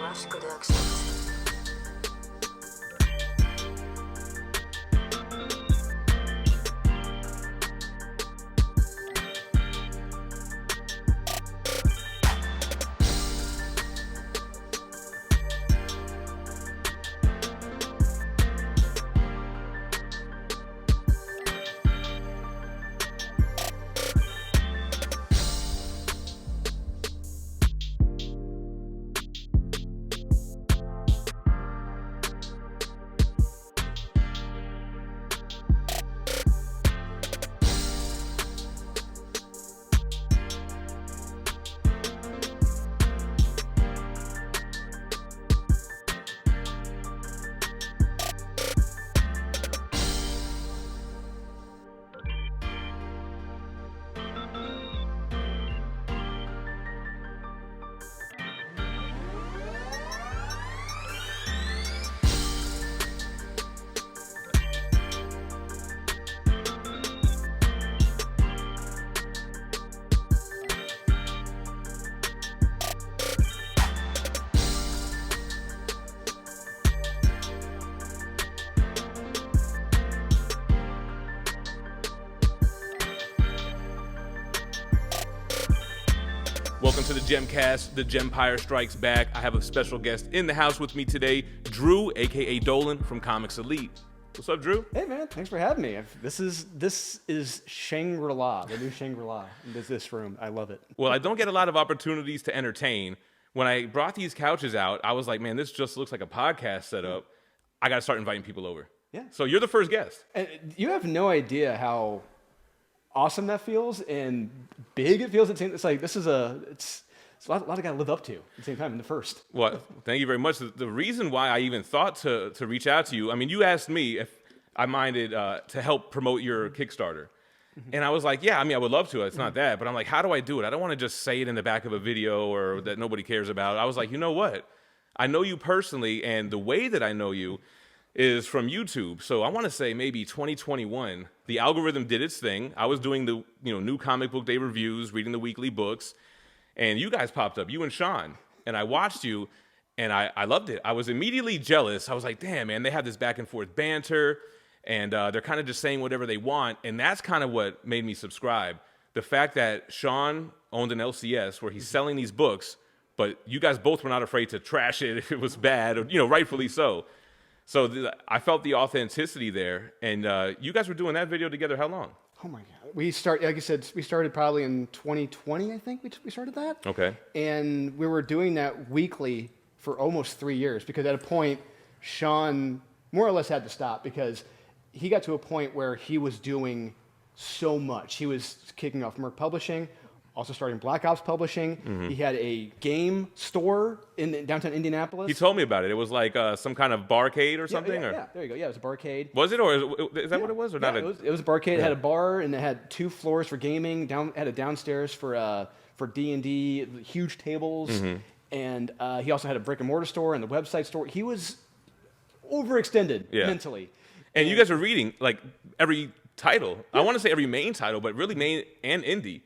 클래식을 accept. Welcome to the Gemcast. The Gempire strikes back. I have a special guest in the house with me today, Drew, aka Dolan from Comics Elite. What's up, Drew? Hey man, thanks for having me. This is Shangri-La, the new Shangri-La. This room, I love it. Well, I don't get a lot of opportunities to entertain. When I brought these couches out, I was like, man, this just looks like a podcast setup. I got to start inviting people over. Yeah. So you're the first guest. And you have no idea how awesome that feels and big it feels. It's like it's a lot I got to live up to at the same time in the first. Well, thank you very much. The reason why I even thought to reach out to you, I mean, you asked me if I minded to help promote your Kickstarter. And I was like, yeah, I mean, I would love to. It's not that. But I'm like, how do I do it? I don't want to just say it in the back of a video or that nobody cares about. I was like, you know what? I know you personally, and the way that I know you is from YouTube. So I want to say maybe 2021, the algorithm did its thing. I was doing the new comic book day reviews, reading the weekly books, and you guys popped up, you and Sean. And I watched you, and I loved it. I was immediately jealous. I was like, damn, man, they have this back and forth banter, and they're kind of just saying whatever they want. And that's kind of what made me subscribe. The fact that Sean owned an LCS where he's selling these books, but you guys both were not afraid to trash it if it was bad, or, rightfully so. So I felt the authenticity there, and you guys were doing that video together how long? Oh my God. Like you said, we started probably in 2020, I think we started that. Okay. And we were doing that weekly for almost 3 years because at a point, Sean more or less had to stop because he got to a point where he was doing so much. He was kicking off Merc Publishing, also starting Black Ops Publishing. Mm-hmm. He had a game store in downtown Indianapolis. He told me about it. It was like some kind of barcade or something? Yeah, there you go. Yeah, it was a barcade. Was it? Or is that what it was? Or yeah, not? It was a barcade. Yeah. It had a bar, and it had 2 floors for gaming. Had a downstairs for D&D, huge tables. Mm-hmm. And he also had a brick-and-mortar store and the website store. He was overextended mentally. And you guys were reading like every title. I want to say every main title, but really main and indie.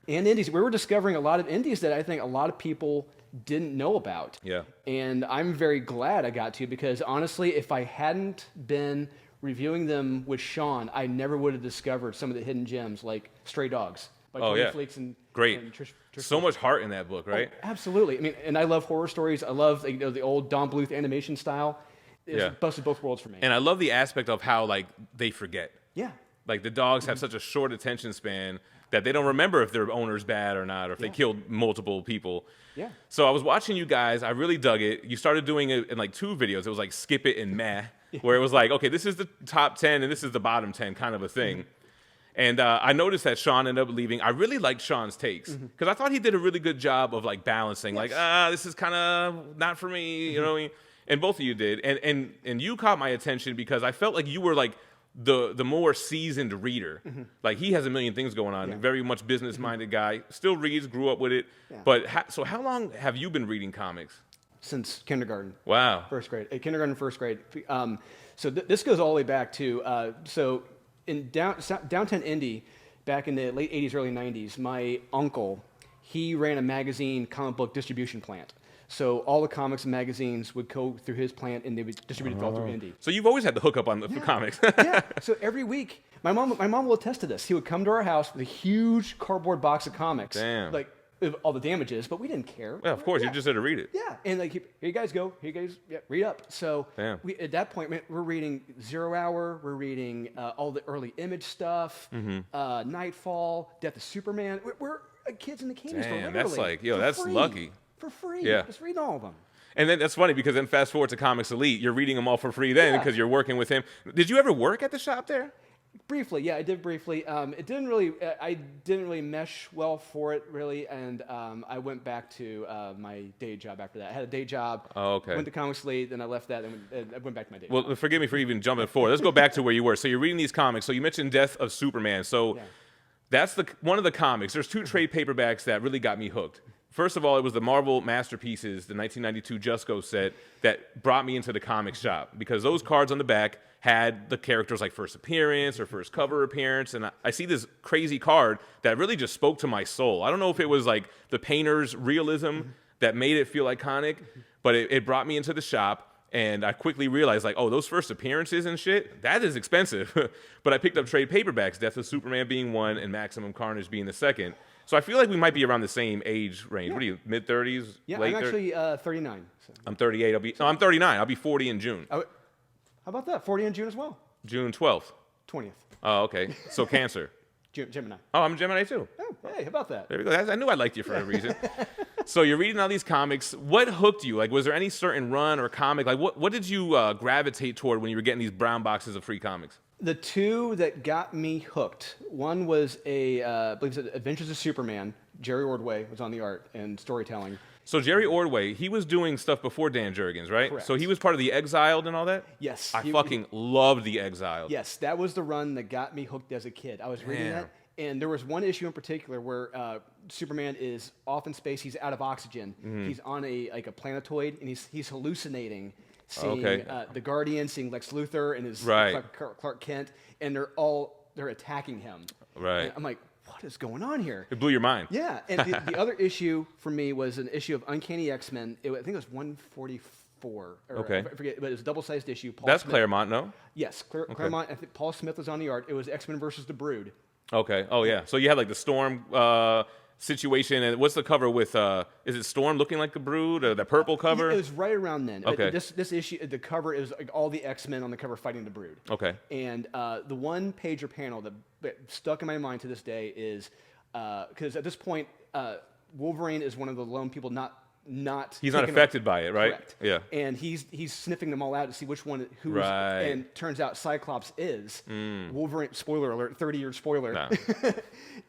And indies. We were discovering a lot of indies that I think a lot of people didn't know about. Yeah. And I'm very glad I got to because honestly, if I hadn't been reviewing them with Sean, I never would have discovered some of the hidden gems like Stray Dogs by Tony Fleeks and great. And Trish so much heart in that book, right? Oh, absolutely. I mean, and I love horror stories. I love the old Don Bluth animation style. It's busted both worlds for me. And I love the aspect of how like they forget. Yeah. Like the dogs have such a short attention span that they don't remember if their owner's bad or not, or if they killed multiple people. Yeah. So I was watching you guys. I really dug it. You started doing it in like 2 videos. It was like Skip It and Meh, where it was like, okay, this is the top 10 and this is the bottom 10 kind of a thing. Mm-hmm. And I noticed that Sean ended up leaving. I really liked Sean's takes because I thought he did a really good job of like balancing, like, this is kind of not for me, you know what I mean? And both of you did. And you caught my attention because I felt like you were like, the more seasoned reader. Mm-hmm. Like he has a million things going on, very much business-minded guy, still reads, grew up with it. Yeah. But so how long have you been reading comics? Since kindergarten. Wow. First grade. Kindergarten, first grade. So this goes all the way back to, so in downtown Indy, back in the late 80s, early 90s, my uncle, he ran a magazine comic book distribution plant. So all the comics and magazines would go through his plant, and they would distribute it all through Indy. So you've always had the hookup on the for comics. Yeah. So every week, my mom will attest to this. He would come to our house with a huge cardboard box of comics. Damn. Like with all the damages, but we didn't care. Yeah, of course. You just had to read it. Yeah, and like, here you guys go. Here you guys, read up. So Damn. at that point, we're reading Zero Hour. We're reading all the early Image stuff, Nightfall, Death of Superman. We're kids in the candy store, Damn, literally. that's like, yo, for that's free. lucky. For free. Yeah. Just reading all of them. And then that's funny because then fast forward to Comics Elite, you're reading them all for free then because you're working with him. Did you ever work at the shop there? Briefly, yeah, I did briefly. It didn't really, I didn't really mesh well for it, really, and I went back to my day job after that. I had a day job. Oh, okay. Went to Comics Elite, then I left that, and I went back to my day job. Well, forgive me for even jumping forward. Let's go back to where you were. So you're reading these comics. So you mentioned Death of Superman. So that's one of the comics. There's two trade paperbacks that really got me hooked. First of all, it was the Marvel Masterpieces, the 1992 Just Go set that brought me into the comic shop because those cards on the back had the characters like first appearance or first cover appearance, and I see this crazy card that really just spoke to my soul. I don't know if it was like the painter's realism that made it feel iconic, but it brought me into the shop, and I quickly realized like, oh, those first appearances and shit, that is expensive. But I picked up trade paperbacks, Death of Superman being one and Maximum Carnage being the second. So I feel like we might be around the same age range. What are you, mid-30s? Yeah, late I'm actually 39. So. I'm 38. I'm 39. I'll be 40 in June. How about that? 40 in June as well. June 12th. 20th. Oh, okay. So Cancer. Gemini. Oh, I'm a Gemini too. Oh, hey, how about that? There we go. I knew I liked you for a reason. So you're reading all these comics. What hooked you? Like, was there any certain run or comic? Like, what did you gravitate toward when you were getting these brown boxes of free comics? The two that got me hooked. One was I believe it's Adventures of Superman. Jerry Ordway was on the art and storytelling. So Jerry Ordway, he was doing stuff before Dan Jurgens, right? Correct. So he was part of the Exiled and all that? Yes. I fucking loved the Exiled. Yes, that was the run that got me hooked as a kid. I was reading that, and there was one issue in particular where Superman is off in space. He's out of oxygen. He's on a planetoid, and he's hallucinating, seeing the Guardian, seeing Lex Luthor and his Clark Kent, and they're attacking him. Right. And I'm like, what is going on here? It blew your mind. Yeah, and the other issue for me was an issue of Uncanny X-Men. I think it was 144. I forget, but it was a double-sized issue. That's Claremont, no? Yes, Claremont. I think Paul Smith was on the art. It was X-Men versus the Brood. Okay. Oh, yeah. So you had like the Storm situation, and what's the cover with? Is it Storm looking like the Brood, or the purple cover? It was right around then. Okay. This issue, the cover is like all the X-Men on the cover fighting the Brood. Okay. And the one pager panel that stuck in my mind to this day is because at this point Wolverine is one of the lone people not. He's not affected by it, right? Correct. Yeah. And he's sniffing them all out to see which one who's. Right. And turns out Cyclops is Wolverine. Spoiler alert! 30-year spoiler. Nah.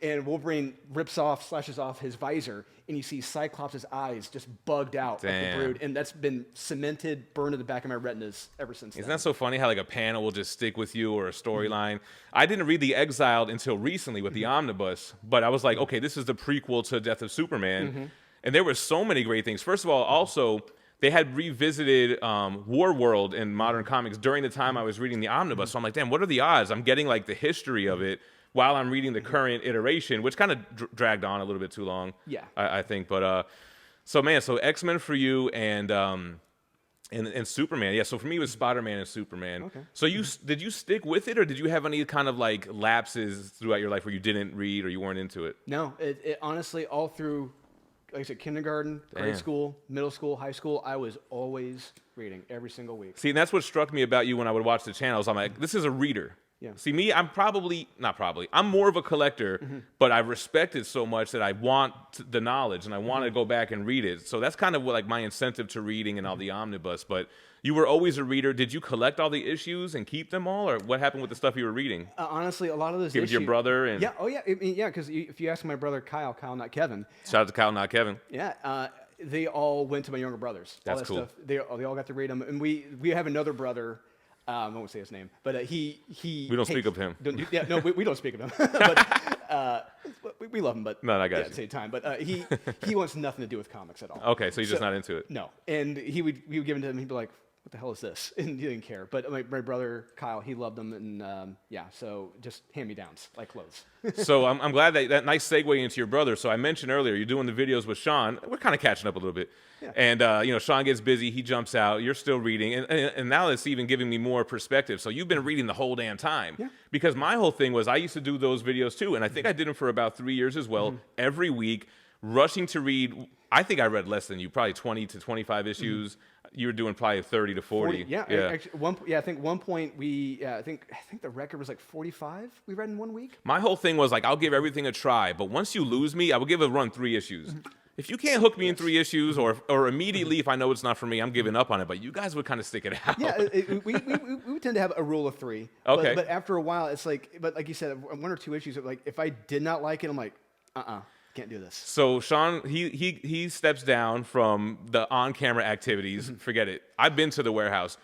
And Wolverine slashes off his visor, and you see Cyclops' eyes just bugged out at the Brood, and that's been cemented, burned in the back of my retinas ever since. Isn't that so funny how like a panel will just stick with you or a storyline? I didn't read The Exiled until recently with the Omnibus, but I was like, okay, this is the prequel to Death of Superman. And there were so many great things. First of all, also, they had revisited War World in modern comics during the time I was reading the Omnibus. So I'm like, damn, what are the odds? I'm getting like the history of it while I'm reading the current iteration, which kind of dragged on a little bit too long. Yeah. I think. But so X-Men for you and Superman. Yeah, so for me it was Spider-Man and Superman. Okay. So did you stick with it, or did you have any kind of like lapses throughout your life where you didn't read or you weren't into it? No, it honestly all through. Like I said, kindergarten, grade school, middle school, high school, I was always reading every single week. See, and that's what struck me about you when I would watch the channels. I'm like, this is a reader. Yeah. See, me, I'm more of a collector, but I respect it so much that I want the knowledge and I want to go back and read it. So that's kind of what, like my incentive to reading and all the omnibus. But you were always a reader. Did you collect all the issues and keep them all, or what happened with the stuff you were reading? Honestly, a lot of those Give it to your brother? And yeah, oh yeah, because if you ask my brother Kyle, not Kevin. Shout out to Kyle, not Kevin. Yeah, they all went to my younger brothers. That's all that cool. Stuff. They all got to read them, and we have another brother. I won't say his name, but he. We don't speak of him. We don't speak of him. But we love him, but no, I got you. At the same time. But he wants nothing to do with comics at all. Okay, so he's just not into it. No, and he would give it to him. He'd be like, what the hell is this? And he didn't care. But my brother Kyle, he loved them, and so just hand-me-downs like clothes. So I'm glad that nice segue into your brother. So I mentioned earlier, you're doing the videos with Sean. We're kind of catching up a little bit. Yeah. And, Sean gets busy. He jumps out. You're still reading. And now it's even giving me more perspective. So you've been reading the whole damn time. Yeah. Because my whole thing was I used to do those videos too. And I think I did them for about 3 years as well, every week, rushing to read. I think I read less than you, probably 20 to 25 issues. You were doing probably 30 to 40. Yeah. Actually, I think one point I think the record was like 45 we read in 1 week. My whole thing was like, I'll give everything a try, but once you lose me, I will give a run 3 issues. If you can't hook me in 3 issues, or immediately if I know it's not for me, I'm giving up on it. But you guys would kind of stick it out. Yeah, we tend to have a rule of 3. Okay. But after a while, it's like, but like you said, 1 or 2 issues. Like if I did not like it, I'm like, can't do this. So Sean, he steps down from the on-camera activities. Forget it. I've been to the warehouse.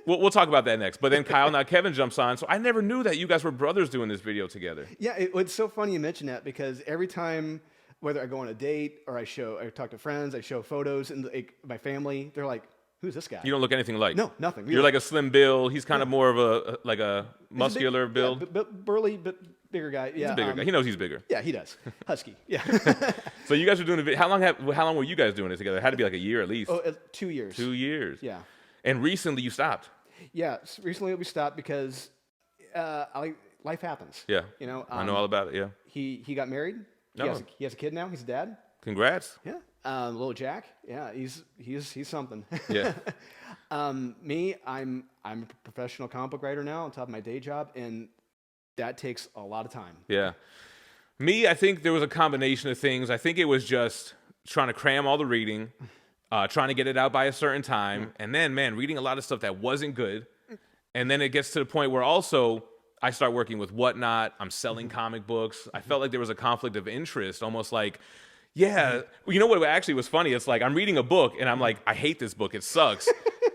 We'll talk about that next. But then now Kevin jumps on. So I never knew that you guys were brothers doing this video together. Yeah, it's so funny you mention that, because every time, whether I go on a date or I talk to friends, I show photos, and my family, they're like, "Who's this guy?" You don't look anything alike. No, nothing. You're like a slim build. He's kind of more of a muscular build. Yeah, burly, but bigger guy. Yeah, He's a bigger guy. He knows he's bigger. Yeah, he does. Husky. Yeah. So you guys were doing the video. How long were you guys doing it together? It had to be like a year at least. 2 years. 2 years. Yeah. And recently you stopped. Yeah. Recently we stopped because life happens. Yeah. I know all about it. Yeah. He got married. No. He has a kid now. He's a dad. Congrats. Yeah. Little Jack. Yeah. He's something. Yeah. Me, I'm a professional comic book writer now on top of my day job, and that takes a lot of time. Yeah. Me, I think there was a combination of things. I think it was just trying to cram all the reading, trying to get it out by a certain time, and then, man, reading a lot of stuff that wasn't good. And then it gets to the point where also I start working with Whatnot. I'm selling comic books. I felt like there was a conflict of interest, almost like, yeah. Well, you know what actually was funny? It's like I'm reading a book, and I'm like, I hate this book. It sucks.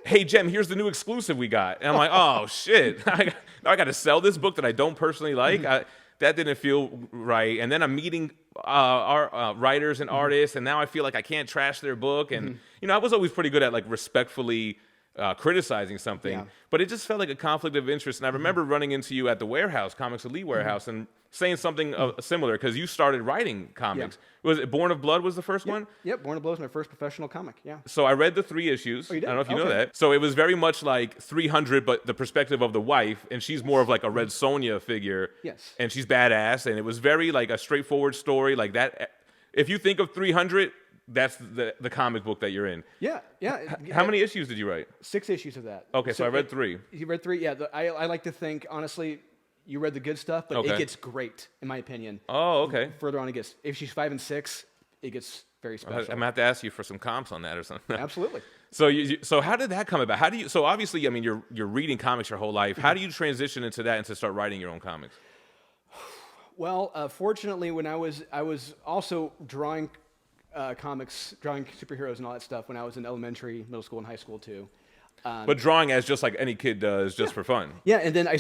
Hey, Jem, here's the new exclusive we got. And I'm like, oh, shit. I got to sell this book that I don't personally like. That didn't feel right. And then I'm meeting our writers and artists, and now I feel like I can't trash their book. And, I was always pretty good at, like, respectfully criticizing something. But it just felt like a conflict of interest. And I remember running into you at the warehouse, Comics Elite Warehouse, and saying something similar, because you started writing comics. Was it Born of Blood was the first one? Yep, Born of Blood was my first professional comic, yeah. So I read the 3 issues. Oh, you did? I don't know if you know that. So it was very much like 300, but the perspective of the wife, and she's more of like a Red Sonja figure. Yes. And she's badass, and it was very like a straightforward story like that. If you think of 300, that's the comic book that you're in. Yeah. How many issues did you write? 6 issues of that. Okay, so I read 3. You read 3? Yeah, I like to think, honestly, you read the good stuff, but it gets great, in my opinion. Oh, okay. Further on, it gets, if she's 5 and 6, it gets very special. I'm going to have to ask you for some comps on that or something. Absolutely. So how did that come about? So obviously, I mean, you're reading comics your whole life. How do you transition into that and to start writing your own comics? Well, fortunately, when I was also drawing comics, drawing superheroes and all that stuff when I was in elementary, middle school, and high school too. But drawing as just like any kid does, just for fun. Yeah, and then I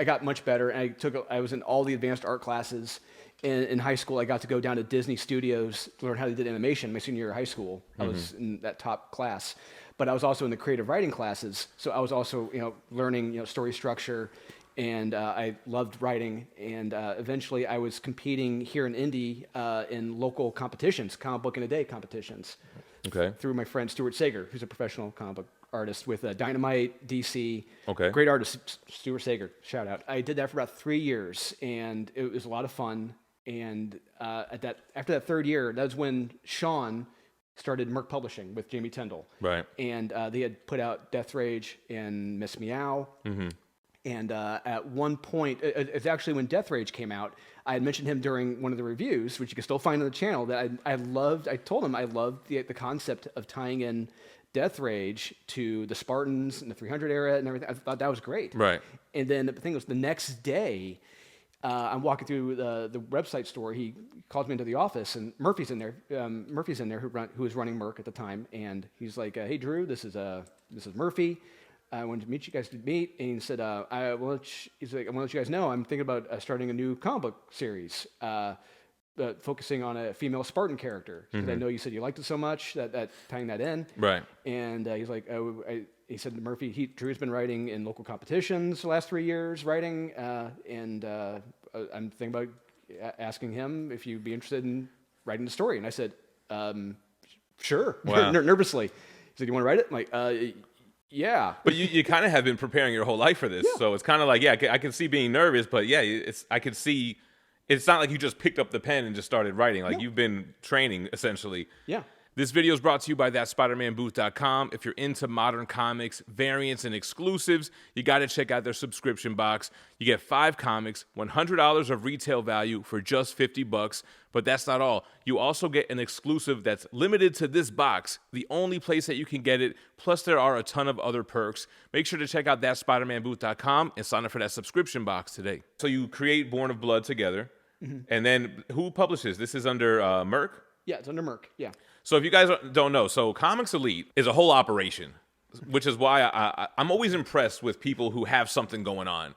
got much better, and I was in all the advanced art classes. In high school, I got to go down to Disney Studios to learn how they did animation. My senior year of high school, I was in that top class. But I was also in the creative writing classes, so I was also learning story structure, and I loved writing. And eventually, I was competing here in Indy in local competitions, comic book in a day competitions. Okay. Through my friend Stuart Sager, who's a professional comic book artist with Dynamite, DC. Okay. Great artist, Stuart Sager. Shout out. I did that for about 3 years, and it was a lot of fun. And after that third year, that's when Sean started Merc Publishing with Jamie Tyndall. Right. And they had put out Death Rage and Miss Meow. Mm-hmm. And at one point, it's actually when Death Rage came out, I had mentioned him during one of the reviews, which you can still find on the channel, that I told him I loved the concept of tying in Death Rage to the Spartans and the 300 era and everything. I thought that was great. Right. And then the thing was, the next day, I'm walking through the website store. He calls me into the office, and Murphy's in there. Who was running Merc at the time, and he's like, "Hey, Drew, this is Murphy. I wanted to meet you guys to meet." And he said, I want to let you guys know I'm thinking about starting a new comic book series. focusing on a female Spartan character because I know you said you liked it so much that tying that in. Right. And he's like, he said to Murphy, Drew's been writing in local competitions the last 3 years, writing, and I'm thinking about asking him if you'd be interested in writing the story. And I said, sure, wow. nervously. He said, you want to write it? I'm like, yeah. But you kind of have been preparing your whole life for this. Yeah. So it's kind of like, yeah, I can see being nervous, but yeah, I could see, it's not like you just picked up the pen and just started writing. Like you've been training essentially. Yeah. This video is brought to you by thatspidermanbooth.com. If you're into modern comics, variants, and exclusives, you got to check out their subscription box. You get 5 comics, $100 of retail value for just $50. But that's not all. You also get an exclusive that's limited to this box, the only place that you can get it. Plus, there are a ton of other perks. Make sure to check out thatspidermanbooth.com and sign up for that subscription box today. So you create Born of Blood together. And then who publishes? This is under Merc? Yeah, it's under Merc, yeah. So if you guys don't know, so Comics Elite is a whole operation, which is why I'm always impressed with people who have something going on,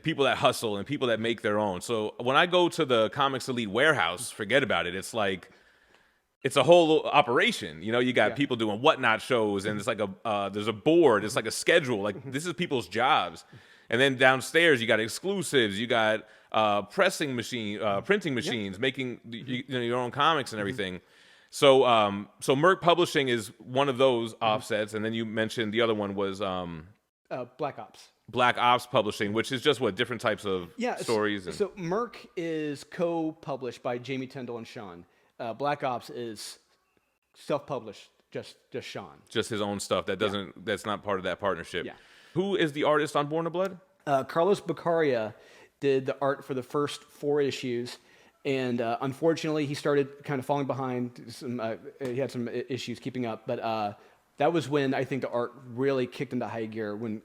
people that hustle and people that make their own. So when I go to the Comics Elite warehouse, forget about it. It's like, it's a whole operation. You know, you got people doing whatnot shows, and it's like there's a board. It's like a schedule. Like this is people's jobs. And then downstairs, you got exclusives. You got printing machines, making your own comics and everything. So Merc Publishing is one of those offsets, and then you mentioned the other one was Black Ops. Black Ops Publishing, which is just different types of stories. So Merc is co-published by Jamie Tyndall and Sean. Black Ops is self-published, just Sean. Just his own stuff that's not part of that partnership. Yeah. Who is the artist on Born of Blood? Carlos Beccaria did the art for the first 4 issues. And unfortunately, he started kind of falling behind. He had some issues keeping up. But that was when I think the art really kicked into high gear when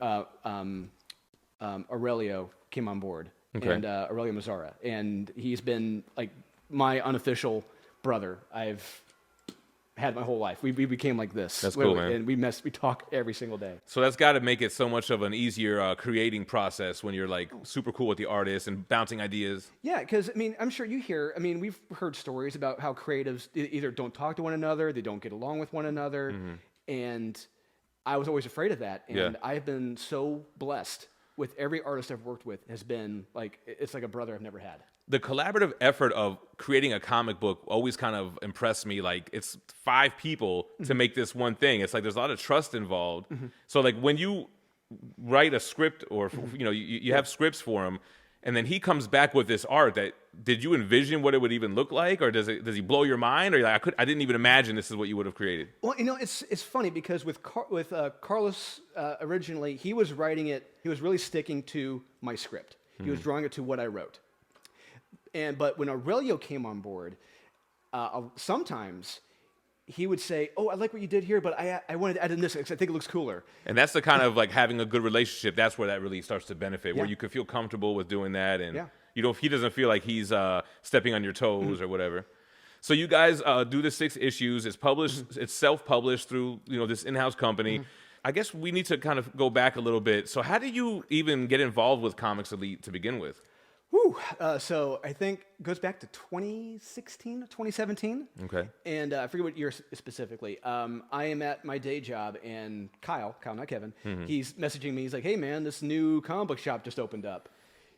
Aurelio came on board. Okay. And Aurelio Mazzara. And he's been like my unofficial brother. I've had my whole life. We became like this. That's cool, man. And we talk every single day. So that's got to make it so much of an easier creating process when you're like super cool with the artist and bouncing ideas. Yeah, because, I mean, I'm sure you hear, I mean, we've heard stories about how creatives either don't talk to one another, they don't get along with one another, and I was always afraid of that. And I've been so blessed with every artist I've worked with has been like, it's like a brother I've never had. The collaborative effort of creating a comic book always kind of impressed me. Like, it's 5 people to make this one thing. It's like there's a lot of trust involved. So, like, when you write a script or, you have scripts for him, and then he comes back with this art did you envision what it would even look like? Or does he blow your mind? Or you're like, I didn't even imagine this is what you would have created? Well, it's funny because with Carlos originally, he was writing it, he was really sticking to my script. He was drawing it to what I wrote. But when Aurelio came on board, sometimes he would say, "Oh, I like what you did here, but I wanted to add in this because I think it looks cooler." And that's the kind of like having a good relationship. That's where that really starts to benefit, where you can feel comfortable with doing that, and if he doesn't feel like he's stepping on your toes or whatever. So you guys do the 6 issues. It's published. It's self-published through this in-house company. I guess we need to kind of go back a little bit. So how do you even get involved with Comics Elite to begin with? So I think it goes back to 2016, 2017. Okay. And I forget what year specifically. I am at my day job, and Kyle, not Kevin, he's messaging me. He's like, "Hey, man, this new comic book shop just opened up.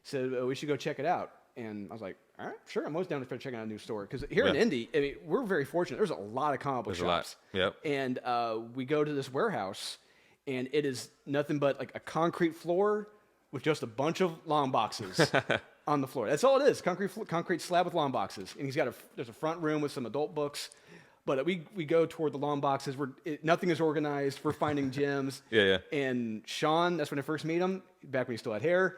So we should go check it out." And I was like, "All right, sure. I'm always down for checking out a new store." Because here in Indy, I mean, we're very fortunate. There's a lot of comic book shops. A lot. Yep. And we go to this warehouse, and it is nothing but like a concrete floor with just a bunch of long boxes. On the floor. That's all it is. Concrete slab with long boxes. And there's a front room with some adult books. But we go toward the long boxes. Nothing is organized. We're finding gems. Yeah. And Sean, that's when I first meet him, back when he still had hair.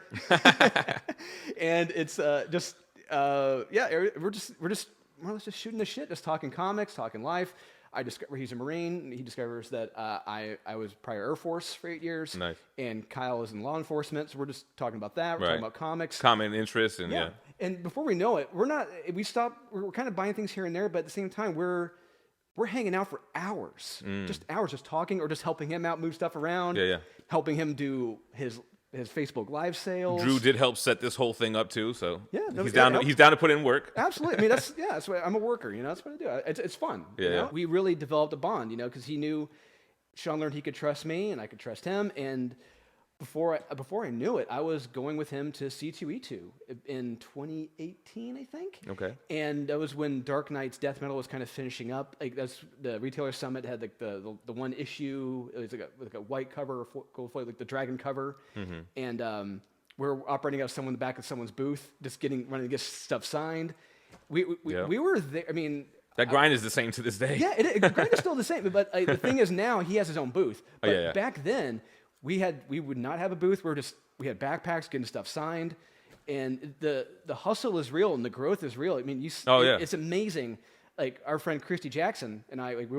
And it's we're just more or less just shooting the shit, just talking comics, talking life. I discover he's a Marine. He discovers that I was prior Air Force for 8 years. Nice. And Kyle is in law enforcement, so we're just talking about that. We're talking about comics. Common interests, and And before we know it, we're kind of buying things here and there, but at the same time, we're hanging out for hours. Just hours, just talking or just helping him out, move stuff around. Yeah. Helping him do his his Facebook Live sales. Drew did help set this whole thing up too, so Yeah, he's down. He's down to put in work. Absolutely. I mean, that's what I'm a worker. That's what I do. It's fun. Yeah. You know? We really developed a bond. Because he knew Sean learned he could trust me, and I could trust him. And before I knew it, I was going with him to C2E2 in 2018, I think. Okay. And that was when Dark Knight's Death Metal was kind of finishing up. Like that's the Retailer Summit had like the one issue. It was like a white cover, gold foil, like the dragon cover. And we're operating out of the back of someone's booth, just running to get stuff signed. We were there. I mean. That grind is the same to this day. Yeah, the grind is still the same. But the thing is now he has his own booth. But back then we would not have a booth. We had backpacks getting stuff signed, and the hustle is real and the growth is real. I mean, it's amazing. Like our friend Christy Jackson and I, like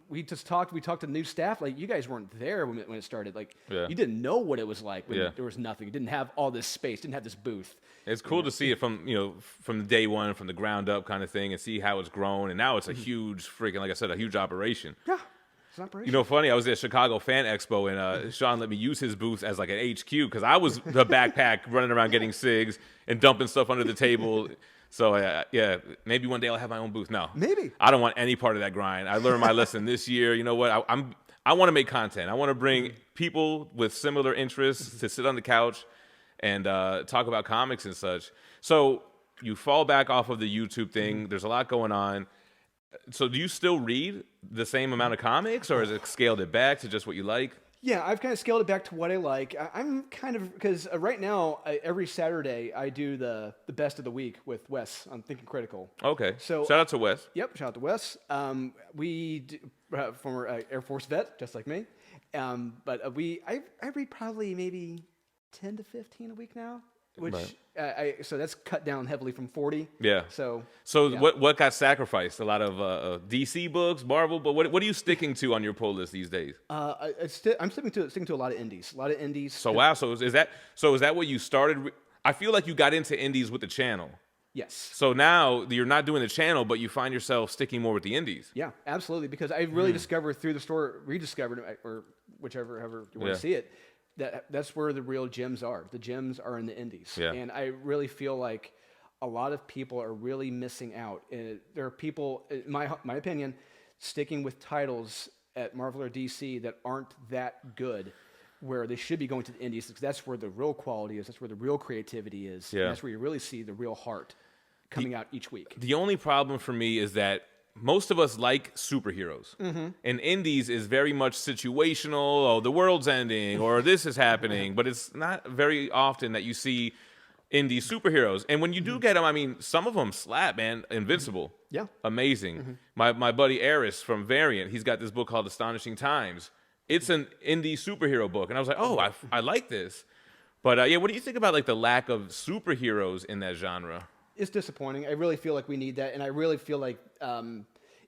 we talked to the new staff. Like you guys weren't there when it started. Like you didn't know what it was like when there was nothing. You didn't have all this space. Didn't have this booth. It's cool to see it from day one, from the ground up kind of thing, and see how it's grown. And now it's a huge like I said, a huge operation. Yeah. Funny, I was at Chicago Fan Expo, and Sean let me use his booth as like an HQ because I was the backpack running around getting cigs and dumping stuff under the table. So, maybe one day I'll have my own booth. No. Maybe. I don't want any part of that grind. I learned my lesson this year. You know what? I want to make content. I want to bring people with similar interests to sit on the couch and talk about comics and such. So you fall back off of the YouTube thing. There's a lot going on. So do you still read the same amount of comics, or has it scaled it back to just what you like? Yeah, I've kind of scaled it back to what I like. I'm kind of, because right now, every Saturday, I do the best of the week with Wes on Thinking Critical. Okay, so shout out to Wes. Yep, shout out to Wes. We do, former Air Force vet, just like me. But I read probably maybe 10 to 15 a week now. Which so that's cut down heavily from 40. Yeah. So what got sacrificed? A lot of DC books, Marvel, but what are you sticking to on your pull list these days? I'm sticking to a lot of indies. So wow. So is that what you started? I feel like you got into indies with the channel. Yes. So now you're not doing the channel, but you find yourself sticking more with the indies. Yeah, absolutely. Because I really discovered through the store, rediscovered, or however you want to see it. That's where the real gems are. The gems are in the indies. Yeah. And I really feel like a lot of people are really missing out. And there are people, in my opinion, sticking with titles at Marvel or DC that aren't that good, where they should be going to the indies, because that's where the real quality is. That's where the real creativity is. Yeah. And that's where you really see the real heart coming out each week. The only problem for me is that most of us like superheroes, and indies is very much situational. Oh, the world's ending, or this is happening, but it's not very often that you see indie superheroes. And when you do get them, I mean, some of them slap, man. Invincible, Yeah. amazing. My buddy Eris from Variant, he's got this book called Astonishing Times. It's an indie superhero book, and I was like, oh, I like this. But what do you think about like the lack of superheroes in that genre? It's disappointing. I really feel like we need that, and I really feel like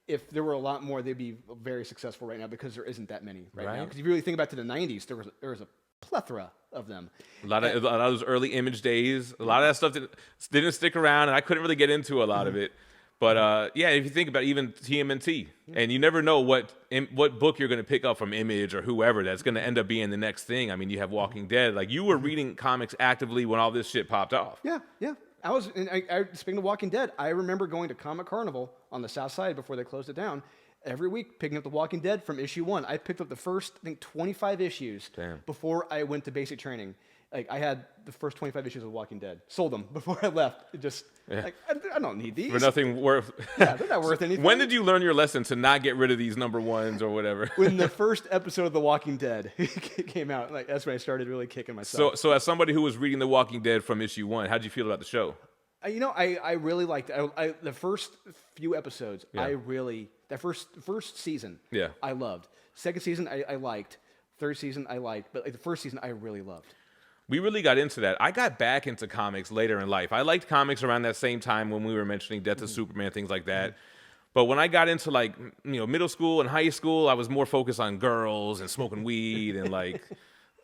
if there were a lot more, they'd be very successful right now, because there isn't that many right now. Because if you really think back to the 90s, there was a plethora of them. A lot of those early Image days, a lot of that stuff didn't stick around, and I couldn't really get into a lot of it. But if you think about even TMNT, and you never know what book you're going to pick up from Image or whoever that's going to end up being the next thing. I mean, you have Walking Dead. Like, you were reading comics actively when all this shit popped off. Yeah. Speaking of Walking Dead, I remember going to Comic Carnival on the South Side before they closed it down every week, picking up The Walking Dead from issue 1. I picked up the first, 25 issues before I went to basic training. Like, I had the first 25 issues of Walking Dead. Sold them before I left. I don't need these. For nothing worth. Yeah, they're not worth anything. When did you learn your lesson to not get rid of these number ones or whatever? When the first episode of The Walking Dead came out. Like, that's when I started really kicking myself. So as somebody who was reading The Walking Dead from issue 1, how'd you feel about the show? I really liked it. The first few episodes, that first season, I loved. Second season, I liked. Third season, I liked. But the first season, I really loved. We really got into that. I got back into comics later in life. I liked comics around that same time when we were mentioning Death of Superman, things like that. But when I got into middle school and high school, I was more focused on girls and smoking weed and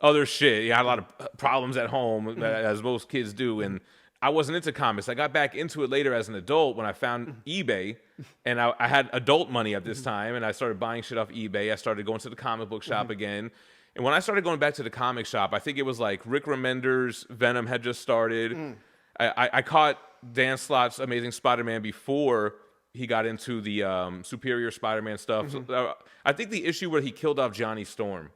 other shit. Yeah, I had a lot of problems at home, as most kids do, and I wasn't into comics. I got back into it later as an adult when I found eBay, and I had adult money at this time, and I started buying shit off eBay. I started going to the comic book shop again. And when I started going back to the comic shop, I think it was like Rick Remender's Venom had just started. I caught Dan Slott's Amazing Spider-Man before he got into the Superior Spider-Man stuff. So, I think the issue where he killed off Johnny Storm,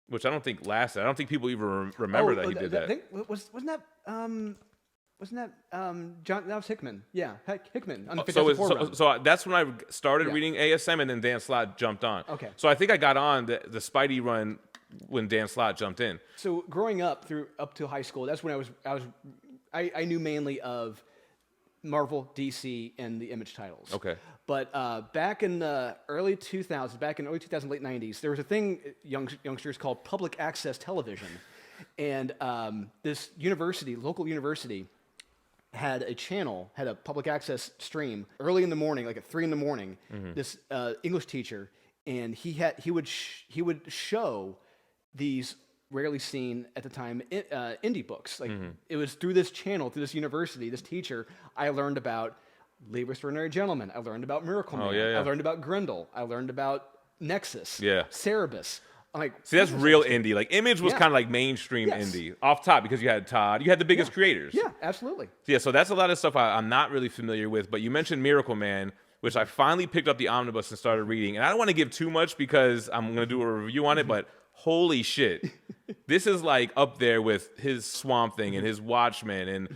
which I don't think lasted. I don't think people even remember that he did that. Wasn't that John? That was Hickman. Yeah, Hickman. On the so that's when I started reading ASM, and then Dan Slott jumped on. Okay. So I think I got on the Spidey run when Dan Slott jumped in. So growing up up to high school, that's when I knew mainly of Marvel, DC, and the Image titles. Okay. But back in the early 2000s, late 90s, there was a thing youngsters called public access television, and this local university, had a public access stream early in the morning, like at 3 a.m. This English teacher, and he would show these rarely seen at the time indie books. Like it was through this channel, through this university, this teacher, I learned about Leave Extraordinary Gentleman. I learned about Miracle Man. I learned about Grendel. I learned about Nexus. Cerebus. Like, see, that's real indie. Like Image was kind of like mainstream indie off top because you had Todd, you had the biggest creators. Yeah, absolutely. So that's a lot of stuff I'm not really familiar with. But you mentioned Miracle Man, which I finally picked up the omnibus and started reading. And I don't want to give too much because I'm going to do a review on it, but holy shit. This is like up there with his Swamp Thing and his Watchmen and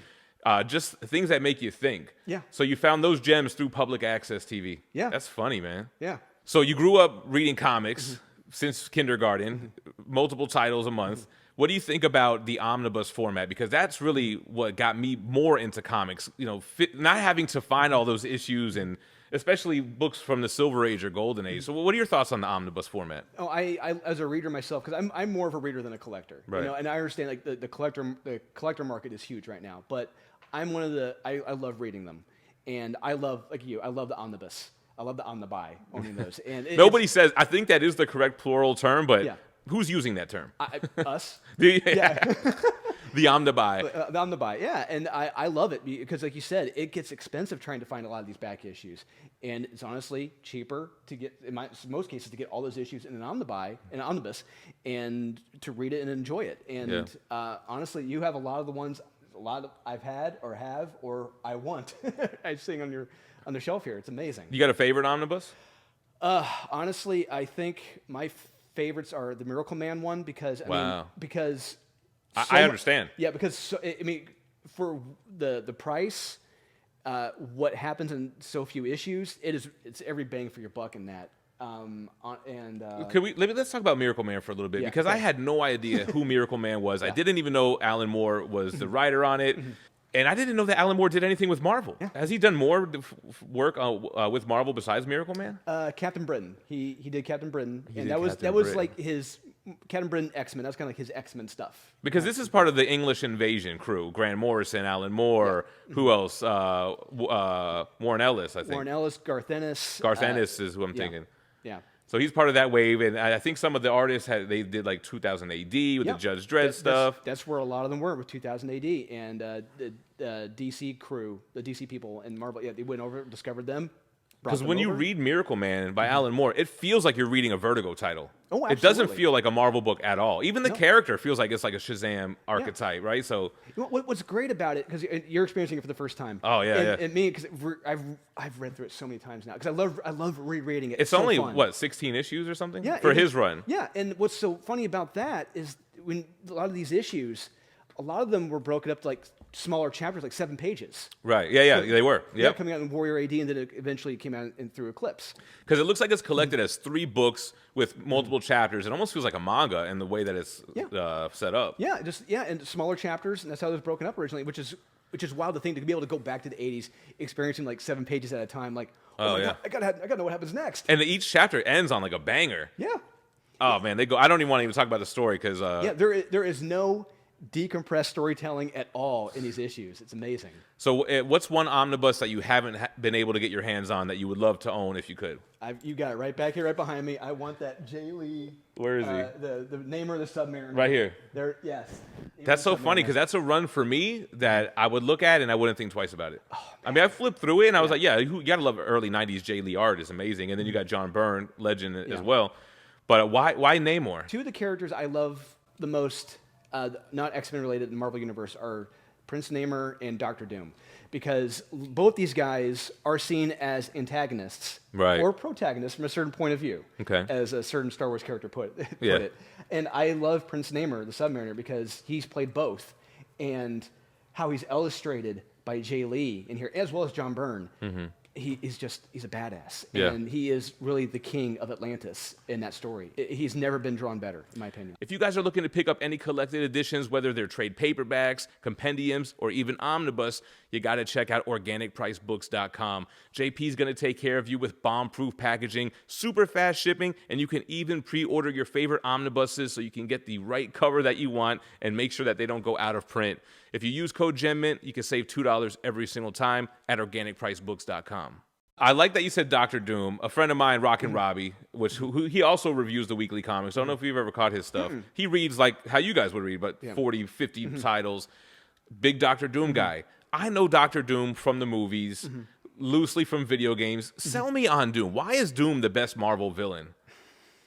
just things that make you think. Yeah. So you found those gems through public access TV. Yeah. That's funny, man. Yeah. So you grew up reading comics since kindergarten, multiple titles a month. What do you think about the omnibus format? Because that's really what got me more into comics. You know, not having to find all those issues, and especially books from the Silver Age or Golden Age. So, what are your thoughts on the omnibus format? Oh, I as a reader myself, because I'm more of a reader than a collector. Right. You know, and I understand like the collector market is huge right now. But I'm one of the I love reading them, and I love the omnibus. I love the omnibuy, owning those. And nobody says. I think that is the correct plural term, but who's using that term? Us. The omnibuy. The omnibuy, yeah. And I love it because, like you said, it gets expensive trying to find a lot of these back issues. And it's honestly cheaper to get, in most cases, to get all those issues in an omnibus, and to read it and enjoy it. And honestly, you have a lot of the ones, I've had or have or I want. I'm seeing on the shelf here. It's amazing. You got a favorite omnibus? Honestly, I think my favorites are the Miracle Man one because I understand. Yeah, because for the price, what happens in so few issues, it's every bang for your buck in that. Let's talk about Miracle Man for a little bit because I had no idea who Miracle Man was. I didn't even know Alan Moore was the writer on it. And I didn't know that Alan Moore did anything with Marvel. Yeah. Has he done more work with Marvel besides Miracle Man? Captain Britain. He did Captain Britain, that was like his Captain Britain X-Men. That's kind of like his X-Men stuff. Because this is part of the English Invasion crew: Grant Morrison, Alan Moore. Who else? Warren Ellis, I think. Warren Ellis, Garth Ennis. Garth Ennis is who I'm thinking. Yeah. So he's part of that wave, and I think some of the artists they did like 2000 AD with the Judge Dredd stuff. That's where a lot of them were with 2000 AD, and the DC crew, the DC people, and Marvel. Yeah, they went over, discovered them. Because when you read Miracle Man by Alan Moore, it feels like you're reading a Vertigo title. Oh, absolutely. It doesn't feel like a Marvel book at all. Even the character feels like it's like a Shazam archetype, right? So what's great about it, because you're experiencing it for the first time. Oh yeah, and me, because I've read through it so many times now. Because I love rereading it. It's only fun. 16 issues or something? Yeah, for his run. Yeah, and what's so funny about that is when a lot of these issues, a lot of them were broken up to like smaller chapters, like 7 pages. Right. Yeah, they were. Yeah, coming out in Warrior AD, and then it eventually came out through Eclipse. Because it looks like it's collected as 3 books with multiple chapters. It almost feels like a manga in the way that it's set up. Yeah, and smaller chapters, and that's how it was broken up originally, which is wild to think, to be able to go back to the 80s, experiencing like 7 pages at a time. Like, oh my God, I gotta know what happens next. And each chapter ends on like a banger. Yeah. Oh man, they go. I don't even want to talk about the story because there is no decompressed storytelling at all in these issues. It's amazing. So what's one omnibus that you haven't been able to get your hands on that you would love to own if you could? You got it right back here, right behind me. I want that Jay Lee. Where is he? The Namer of the Submariner. Right here. There, yes. That's so funny because that's a run for me that I would look at and I wouldn't think twice about it. Oh, I mean, I flipped through it and I was like, you gotta love early 90s Jay Lee art is amazing. And then you got John Byrne, legend as well. But why Namor? Two of the characters I love the most, not X-Men related in the Marvel Universe, are Prince Namor and Doctor Doom. Because both these guys are seen as antagonists or protagonists from a certain point of view, as a certain Star Wars character put it. And I love Prince Namor, the Submariner, because he's played both. And how he's illustrated by Jay Lee in here, as well as John Byrne. He's a badass. And he is really the king of Atlantis in that story. He's never been drawn better, in my opinion. If you guys are looking to pick up any collected editions, whether they're trade paperbacks, compendiums, or even omnibus, you got to check out organicpricebooks.com. JP's going to take care of you with bomb-proof packaging, super fast shipping, and you can even pre-order your favorite omnibuses so you can get the right cover that you want and make sure that they don't go out of print. If you use code GEMMINT, you can save $2 every single time at organicpricebooks.com. I like that you said Dr. Doom. A friend of mine, Rockin' Robbie, who he also reviews the weekly comics. I don't know if you've ever caught his stuff. He reads like how you guys would read, but 40, 50 titles. Big Dr. Doom guy. I know Dr. Doom from the movies, loosely from video games. Sell me on Doom. Why is Doom the best Marvel villain?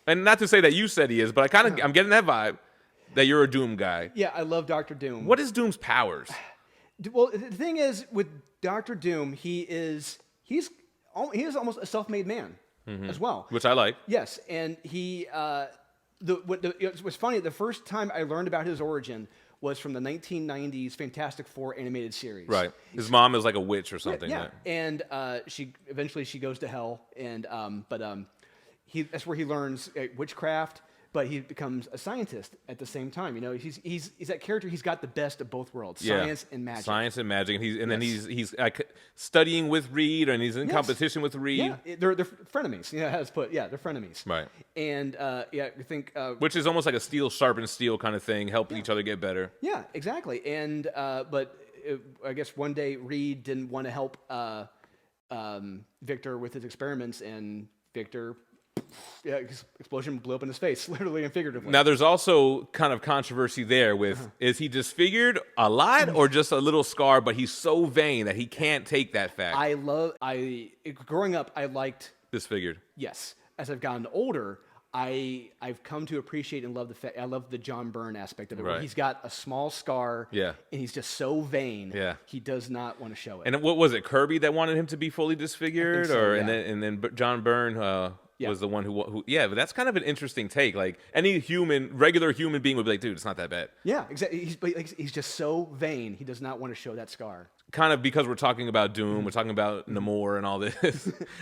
And not to say that you said he is, but I'm getting that vibe that you're a Doom guy. Yeah, I love Dr. Doom. What is Doom's powers? Well, the thing is, with Dr. Doom, he is almost a self-made man as well. Which I like. Yes, and he, it was funny, the first time I learned about his origin was from the 1990s Fantastic Four animated series. Right. His mom is like a witch or something. Yeah. And she goes to hell, and that's where he learns witchcraft. But he becomes a scientist at the same time. You know, he's that character. He's got the best of both worlds, science and magic. Science and magic, and then he's studying with Reed, and he's in competition with Reed. Yeah, they're frenemies. You know how it's put. Yeah, they're frenemies. Right. And I think which is almost like a steel sharpens steel kind of thing, help each other get better. Yeah, exactly. And but I guess one day Reed didn't want to help Victor with his experiments, and Victor. Yeah, explosion blew up in his face, literally and figuratively. Now, there's also kind of controversy there with, is he disfigured a lot or just a little scar, but he's so vain that he can't take that fact? Growing up, I liked... Disfigured. Yes. As I've gotten older, I've come to appreciate and love the fact, I love the John Byrne aspect of it, where he's got a small scar, and he's just so vain, he does not want to show it. And what was it, Kirby that wanted him to be fully disfigured? And then John Byrne... was the one who but that's kind of an interesting take. Like, any regular human being would be like, dude, it's not that bad. Yeah, exactly. He's just so vain, he does not want to show that scar. Kind of because we're talking about Doom, we're talking about Namor and all this.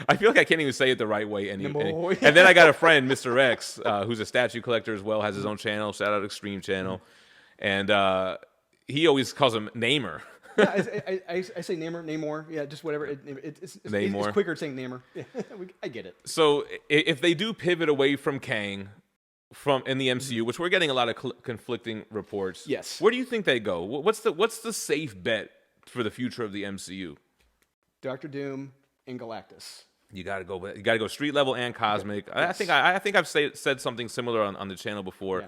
I feel like I can't even say it the right way. And then I got a friend, Mr. X, who's a statue collector as well, has his own channel, shout out Extreme Channel. And he always calls him Namor. Yeah, I say Namor. Yeah, just whatever. It's quicker saying Namor. Yeah, I get it. So if they do pivot away from Kang in the MCU, which we're getting a lot of conflicting reports. Yes. Where do you think they go? What's the safe bet for the future of the MCU? Dr. Doom and Galactus. You gotta go street level and cosmic. Yes. I think I've said something similar on the channel before.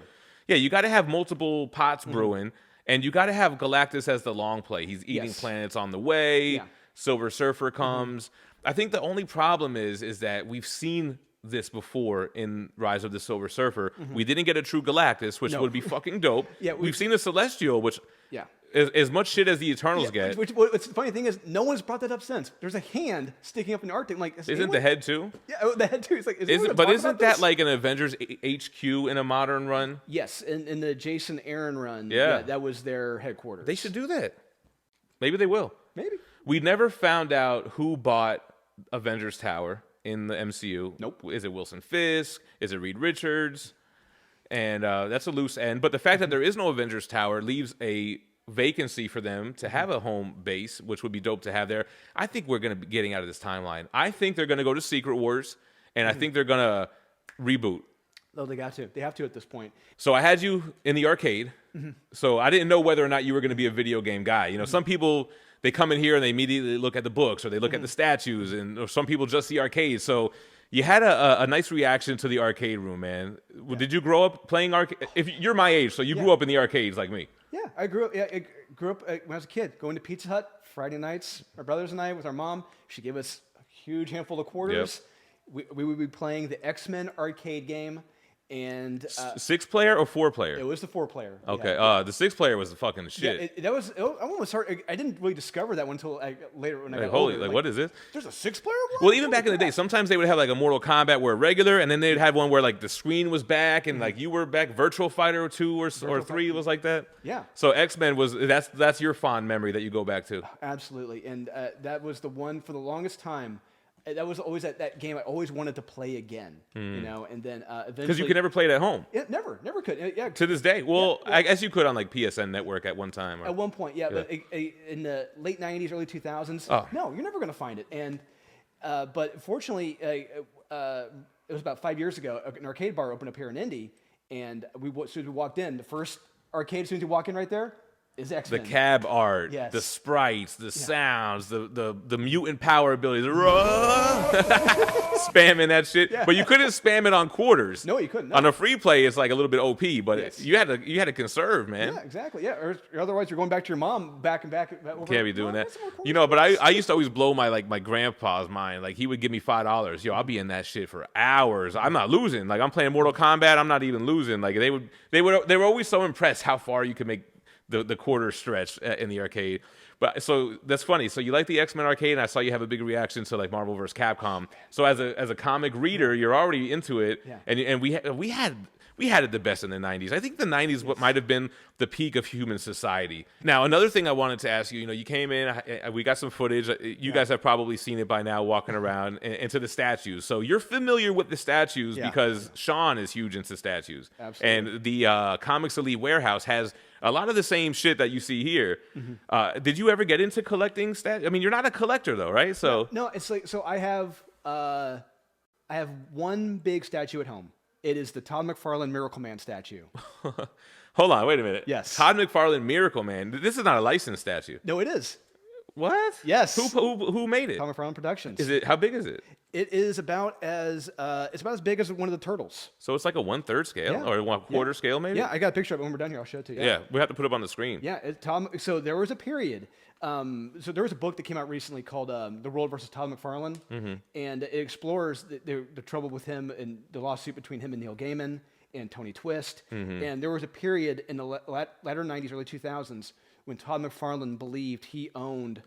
Yeah, you got to have multiple pots brewing. And you got to have Galactus as the long play. He's eating planets on the way. Yeah. Silver Surfer comes. I think the only problem is that we've seen this before in Rise of the Silver Surfer. We didn't get a true Galactus, which would be fucking dope. We've seen the Celestial, which as much shit as the Eternals get. What's the funny thing is, no one's brought that up since. There's a hand sticking up in the Arctic. Like, isn't the head too? Yeah, the head too. It's like, isn't that like an Avengers HQ in a modern run? Yes, in the Jason Aaron run. Yeah, that was their headquarters. They should do that. Maybe they will. Maybe. We never found out who bought Avengers Tower in the MCU. Nope. Is it Wilson Fisk? Is it Reed Richards? And that's a loose end. But the fact that there is no Avengers Tower leaves a vacancy for them to have a home base, which would be dope to have there. I think we're going to be getting out of this timeline. I think they're going to go to Secret Wars, and I think they're going to reboot. Oh, they got to. They have to at this point. So I had you in the arcade, so I didn't know whether or not you were going to be a video game guy. You know, some people, they come in here and they immediately look at the books, or they look at the statues, or some people just see arcades. So you had a nice reaction to the arcade room, man. Yeah. Did you grow up playing arcade? If you're my age, so you grew up in the arcades like me. Yeah, I grew up when I was a kid, going to Pizza Hut Friday nights. My brothers and I, with our mom, she gave us a huge handful of quarters. Yep. We would be playing the X-Men arcade game, And 6-player or 4-player? it was the 4-player. Okay. Yeah. The 6-player was the fucking shit. That was. I almost hard. I didn't really discover that one until later when I got Holy, older. like, what is this? There's a 6-player one. Well, even back in the day, sometimes they would have like a Mortal Kombat where regular, and then they'd have one where like the screen was back and like you were back. Virtual Fighter 2 or 3 was like that. Yeah. So X-Men that's your fond memory that you go back to. Absolutely, and that was the one for the longest time. That was always that game I always wanted to play again, you know, and then eventually... Because you could never play it at home. Never could. Yeah. To this day. Well, I guess you could on like PSN Network at one time. At one point, yeah. But in the late 90s, early 2000s, no, you're never going to find it. And but fortunately, it was about 5 years ago, an arcade bar opened up here in Indy, and as soon as we walked in, the first arcade, as soon as you walk in right there, is X-Men. The cab art, Yes. the sprites, the sounds, the mutant power abilities. Spamming that shit. Yeah. But you couldn't spam it on quarters. No, you couldn't. No. On a free play, it's like a little bit OP, but Yes. you had to conserve, man. Yeah, exactly. Yeah, or otherwise you're going back to your mom back and back. Over, Can't be doing that. Some more You know, but I used to always blow my grandpa's mind. Like he would give me $5. Yo, I'll be in that shit for hours. I'm not losing. Like I'm playing Mortal Kombat, I'm not even losing. Like they were always so impressed how far you could make the quarter stretch in the arcade. But so that's funny. So you like the X-Men arcade, and I saw you have a big reaction to like Marvel vs. Capcom. So as a comic reader, you're already into it, Yeah. and we had it the best in the 90s. I think the 90s what might have been the peak of human society. Now, another thing I wanted to ask you, you came in, we got some footage. You guys have probably seen it by now walking around into the statues. So you're familiar with the statues because Sean is huge into statues. Absolutely. And the Comics Elite Warehouse has a lot of the same shit that you see here. Did you ever get into collecting statues? I mean, you're not a collector though, right? So No, it's like, so I have one big statue at home. It is the Todd McFarlane Miracle Man statue. Hold on, wait a minute. Yes. Todd McFarlane Miracle Man. This is not a licensed statue. No, it is. What? Yes. Who made it? Todd McFarlane Productions. Is it? How big is it? It is about as big as one of the turtles. So it's like a 1/3 scale Yeah. or 1/4 scale, maybe. Yeah, I got a picture of it when we're done here. I'll show it to you. Yeah, we have to put it up on the screen. Yeah, so there was a period. So there was a book that came out recently called The World versus Todd McFarlane, and it explores the trouble with him and the lawsuit between him and Neil Gaiman and Tony Twist. And there was a period in the latter 90s, early 2000s when Todd McFarlane believed he owned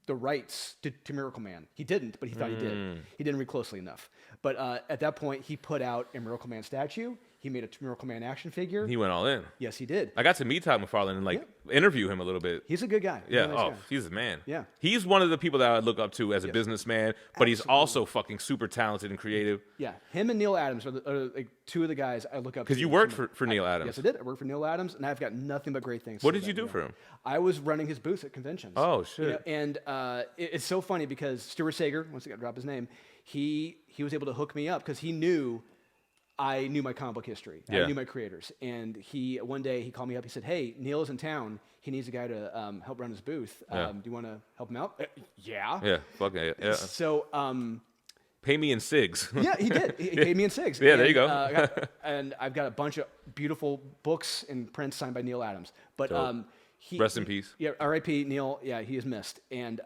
the rights to Miracle Man. He didn't, but he thought he did. He didn't read closely enough. But at that point, he put out a Miracle Man statue. He made a Miracle Man action figure. He went all in. Yes, he did. I got to meet Todd McFarlane and interview him a little bit. He's a good guy. Yeah, Really nice guy. he's a man. Yeah. He's one of the people that I look up to as a businessman, but he's also fucking super talented and creative. Yeah, him and Neil Adams are like two of the guys I look up to. Because you worked for Neil Adams. Yes, I did. I worked for Neil Adams, and I've got nothing but great things to What say did you about do Neil. for him? I was running his booth at conventions. Oh, shit. And it's so funny because Stuart Sager, once I got to drop his name, he was able to hook me up because he knew I knew my comic book history. Yeah. I knew my creators. And one day he called me up. He said, "Hey, Neil is in town. He needs a guy to help run his booth. Do you want to help him out?" Yeah. Yeah, fuck it. Yeah. So Pay me in cigs. yeah, he did. He paid me in cigs. Yeah, there you go. And I've got a bunch of beautiful books and prints signed by Neil Adams. But Rest in peace. Yeah, R.I.P. Neil. Yeah, he is missed. And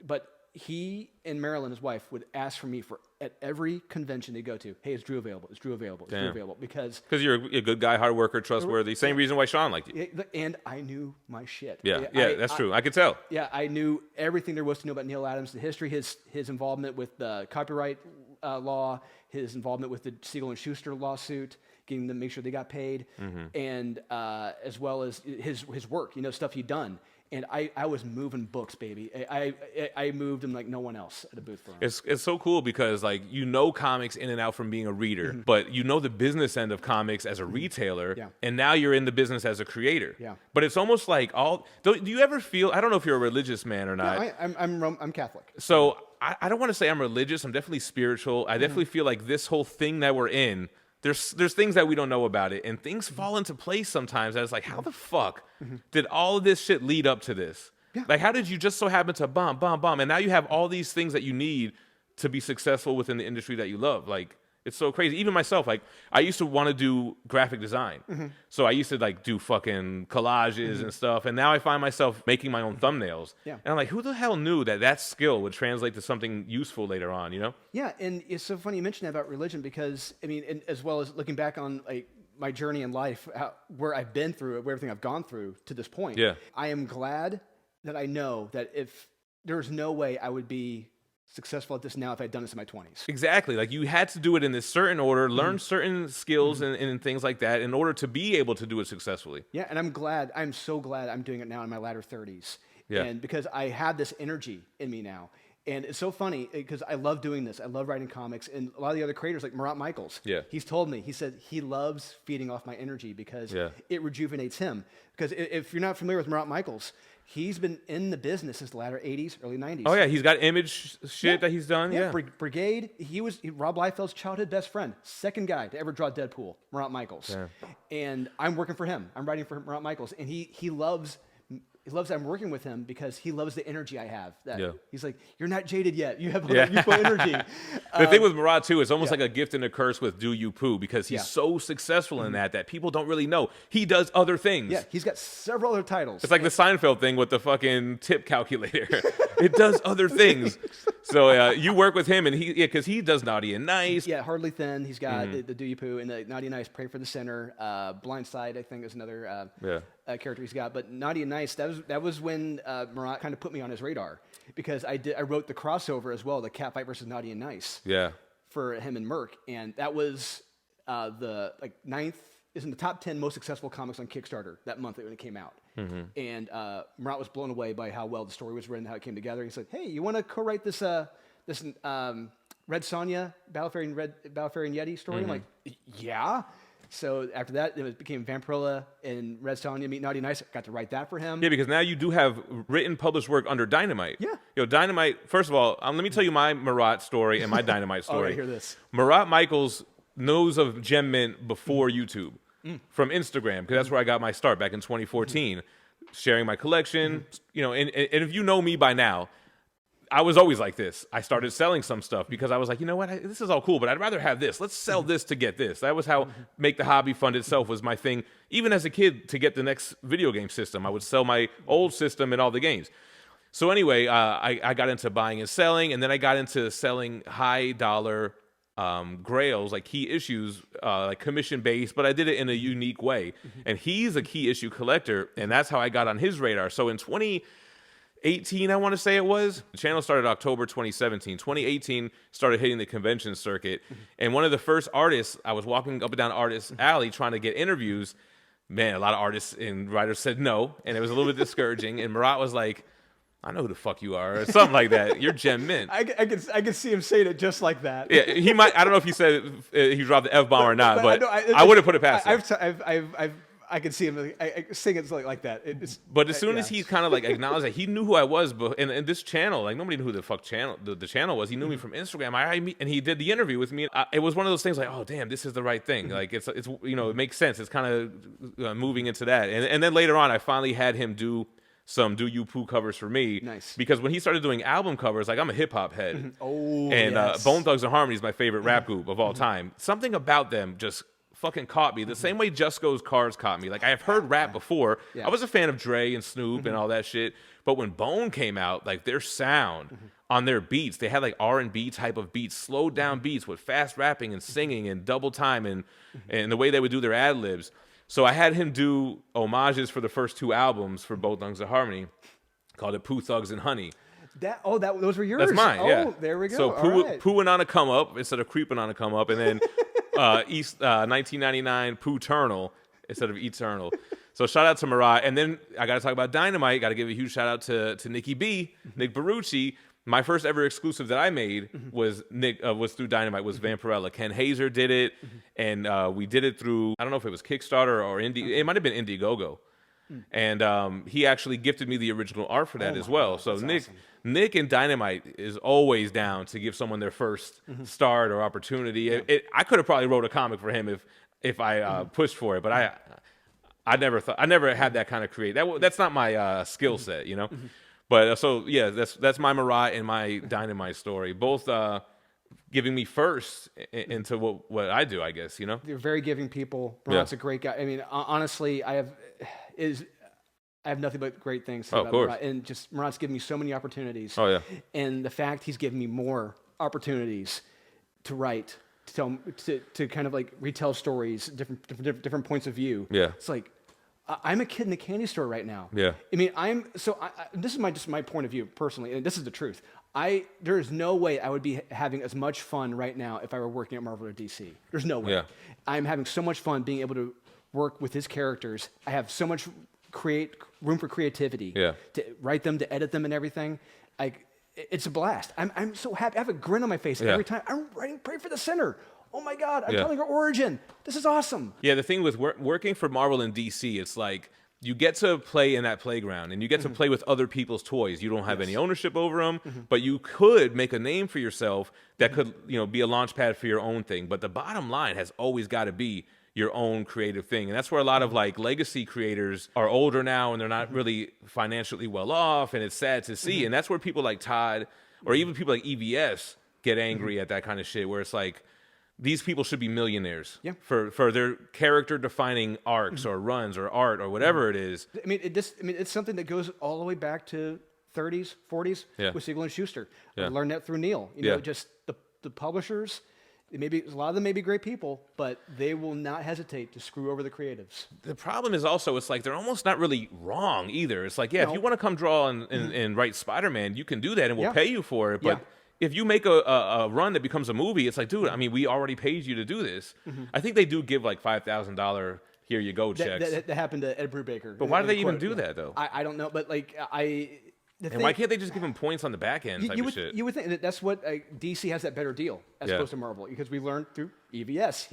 but he and Marilyn, his wife, would ask for me at every convention they go to. Hey, is Drew available? Is Drew available? Is Drew available? Because you're a good guy, hard worker, trustworthy. Same reason why Sean liked you. and I knew my shit. Yeah, that's true. I could tell. Yeah, I knew everything there was to know about Neil Adams, the history, his involvement with the copyright law, his involvement with the Siegel and Schuster lawsuit, getting them make sure they got paid, and as well as his work, stuff he'd done. And I was moving books, baby. I moved them like no one else at a booth for him. It's so cool because comics in and out from being a reader, but the business end of comics as a retailer, and now you're in the business as a creator. Yeah. But it's almost like do you ever feel? I don't know if you're a religious man or not. Yeah, I'm Catholic. So I don't want to say I'm religious. I'm definitely spiritual. I definitely feel like this whole thing that we're in. There's things that we don't know about it, and things fall into place sometimes. And it's like, how the fuck did all of this shit lead up to this? Yeah. Like, how did you just so happen to bomb, and now you have all these things that you need to be successful within the industry that you love? Like, It's so crazy. Even myself, like I used to want to do graphic design. So I used to like do fucking collages and stuff. And now I find myself making my own thumbnails. Yeah. And I'm like, who the hell knew that skill would translate to something useful later on, you know? Yeah, and it's so funny you mentioned that about religion because, I mean, and as well as looking back on like my journey in life, where I've been through, everything I've gone through to this point. Yeah. I am glad that I know that if there's no way I would be successful at this now if I'd done this in my 20s. Exactly. Like you had to do it in this certain order, learn certain skills and things like that in order to be able to do it successfully. Yeah, and I'm so glad I'm doing it now in my latter 30s. Yeah. And because I have this energy in me now. And it's so funny because I love doing this. I love writing comics. And a lot of the other creators, like Murat Michaels, he's told me, he said he loves feeding off my energy because it rejuvenates him. Because if you're not familiar with Murat Michaels, he's been in the business since the latter 80s, early 90s. Oh, yeah. He's got image shit that he's done. Yeah. Brigade, he was Rob Liefeld's childhood best friend. Second guy to ever draw Deadpool, Murat Michaels. Yeah. And I'm working for him. I'm writing for Murat Michaels. And he loves that I'm working with him because he loves the energy I have. He's like, you're not jaded yet. You have all that youthful energy. The thing with Murat, too, it's almost like a gift and a curse with Do You Poo because he's so successful in that people don't really know. He does other things. Yeah, he's got several other titles. It's like the Seinfeld thing with the fucking tip calculator. It does other things. So you work with him, and because he does Naughty and Nice. Yeah, Hardly Thin. He's got the Do You Poo and the Naughty and Nice, Pray for the Sinner. Blindside, I think, is another character he's got. But Naughty and Nice, that was when Murat kind of put me on his radar because I wrote the crossover as well, the Cat Fight versus Naughty and Nice. Yeah. For him and Merc, and that was the ninth is in the top 10 most successful comics on Kickstarter that month when it came out. And Murat was blown away by how well the story was written, how it came together. He said, "Hey, you want to co-write this Red Sonja Battle Fairy and Yeti story?" I'm like, "Yeah." So after that, it became Vampirilla and Red Sonja meet Naughty Nice. Got to write that for him. Yeah, because now you do have written published work under Dynamite. Yeah. Dynamite, first of all, let me tell you my Murat story and my Dynamite story. I hear this. Murat Michaels knows of Gem Mint before YouTube from Instagram, because that's where I got my start back in 2014, sharing my collection. And if you know me by now, I was always like this. I started selling some stuff because I was like, you know what, this is all cool, but I'd rather have this. Let's sell this to get this. That was how Make the Hobby fund itself was my thing. Even as a kid, to get the next video game system, I would sell my old system and all the games. So anyway, I got into buying and selling, and then I got into selling high dollar grails, like key issues, like commission based, but I did it in a unique way. And he's a key issue collector, and that's how I got on his radar. So in 2018, I want to say it was. The channel started October 2017. 2018 started hitting the convention circuit. And one of the first artists, I was walking up and down Artist Alley trying to get interviews. Man, a lot of artists and writers said no, and it was a little bit discouraging. And Murat was like, "I know who the fuck you are," or something like that. "You're Gem Mint." I could see him saying it just like that. Yeah, he might. I don't know if he said he dropped the F-bomb or not, but I wouldn't put it past him. I could see him saying it like that. But as soon as he kind of like acknowledged that he knew who I was, but and this channel, like nobody knew who the fuck the channel was. He knew me from Instagram. And he did the interview with me. It was one of those things like, oh damn, this is the right thing. Like it's it makes sense. It's kind of moving into that. And then later on, I finally had him do some Do You Poo covers for me. Nice. Because when he started doing album covers, like I'm a hip hop head. Oh, and yes. Bone Thugs and Harmony is my favorite rap group of all time. Something about them just fucking caught me the same way Just Go's Cars caught me. Like I have heard rap before. I was a fan of Dre and Snoop and all that shit. But when Bone came out, like their sound on their beats, they had like R&B type of beats, slowed down beats with fast rapping and singing and double time and the way they would do their ad libs. So I had him do homages for the first two albums for Bone Thugs and Harmony, called it Poo Thugs and Honey. Those were yours. That's mine. Yeah. There we go. So Right. pooing on a come up instead of creeping on a come up, and then 1999 Poo-ternal instead of Eternal. So shout out to Murat, and then I got to talk about Dynamite. Got to give a huge shout out to Nicky B, Nick Barucci. My first ever exclusive that I made was through Dynamite, was Vampirilla. Ken Hazer did it, and we did it through, I don't know if it was Kickstarter or Indy. It might have been Indiegogo. And he actually gifted me the original art for that as well. So Nick and Dynamite is always down to give someone their first start or opportunity. Yeah. I could have probably wrote a comic for him if I pushed for it, but I never had that kind of that's not my skill set, But so yeah, that's my Murat and my Dynamite story. Both giving me first into what I do, I guess, you know? They're very giving people. Murat's a great guy. I mean, honestly, I have nothing but great things to say about Murat. And just Murat's given me so many opportunities. Oh, yeah. And the fact he's given me more opportunities to write, to tell, to kind of like retell stories, different points of view. Yeah. It's like, I'm a kid in a candy store right now. Yeah. I mean, this is just my point of view personally, and this is the truth. There is no way I would be having as much fun right now if I were working at Marvel or DC. There's no way. Yeah. I'm having so much fun being able to work with his characters. I have so much room for creativity. Yeah. To write them, to edit them, and everything. It's a blast. I'm so happy. I have a grin on my face every time. I'm writing Pray for the Sinner. Oh my God, I'm telling her origin. This is awesome. Yeah, the thing with working for Marvel and DC, it's like you get to play in that playground and you get to play with other people's toys. You don't have any ownership over them, but you could make a name for yourself that could, be a launch pad for your own thing. But the bottom line has always got to be your own creative thing. And that's where a lot of like legacy creators are older now and they're not really financially well off, and it's sad to see. And that's where people like Todd or even people like EVS get angry at that kind of shit, where it's like, these people should be millionaires for their character-defining arcs or runs or art or whatever it is. I mean, it's something that goes all the way back to 30s, 40s with Siegel and Schuster. I learned that through Neil. You know, just the publishers. Maybe a lot of them may be great people, but they will not hesitate to screw over the creatives. The problem is also, it's like they're almost not really wrong either. It's like, if you want to come draw and write Spider-Man, you can do that and we'll pay you for it. But if you make a run that becomes a movie, it's like, dude, I mean, we already paid you to do this. I think they do give like $5,000 here you go checks. That happened to Ed Brubaker. But why do they even do that though? I don't know, but like why can't they just give him points on the back end type of shit? You would think that's what DC has that better deal as opposed to Marvel, because we learned through EVS.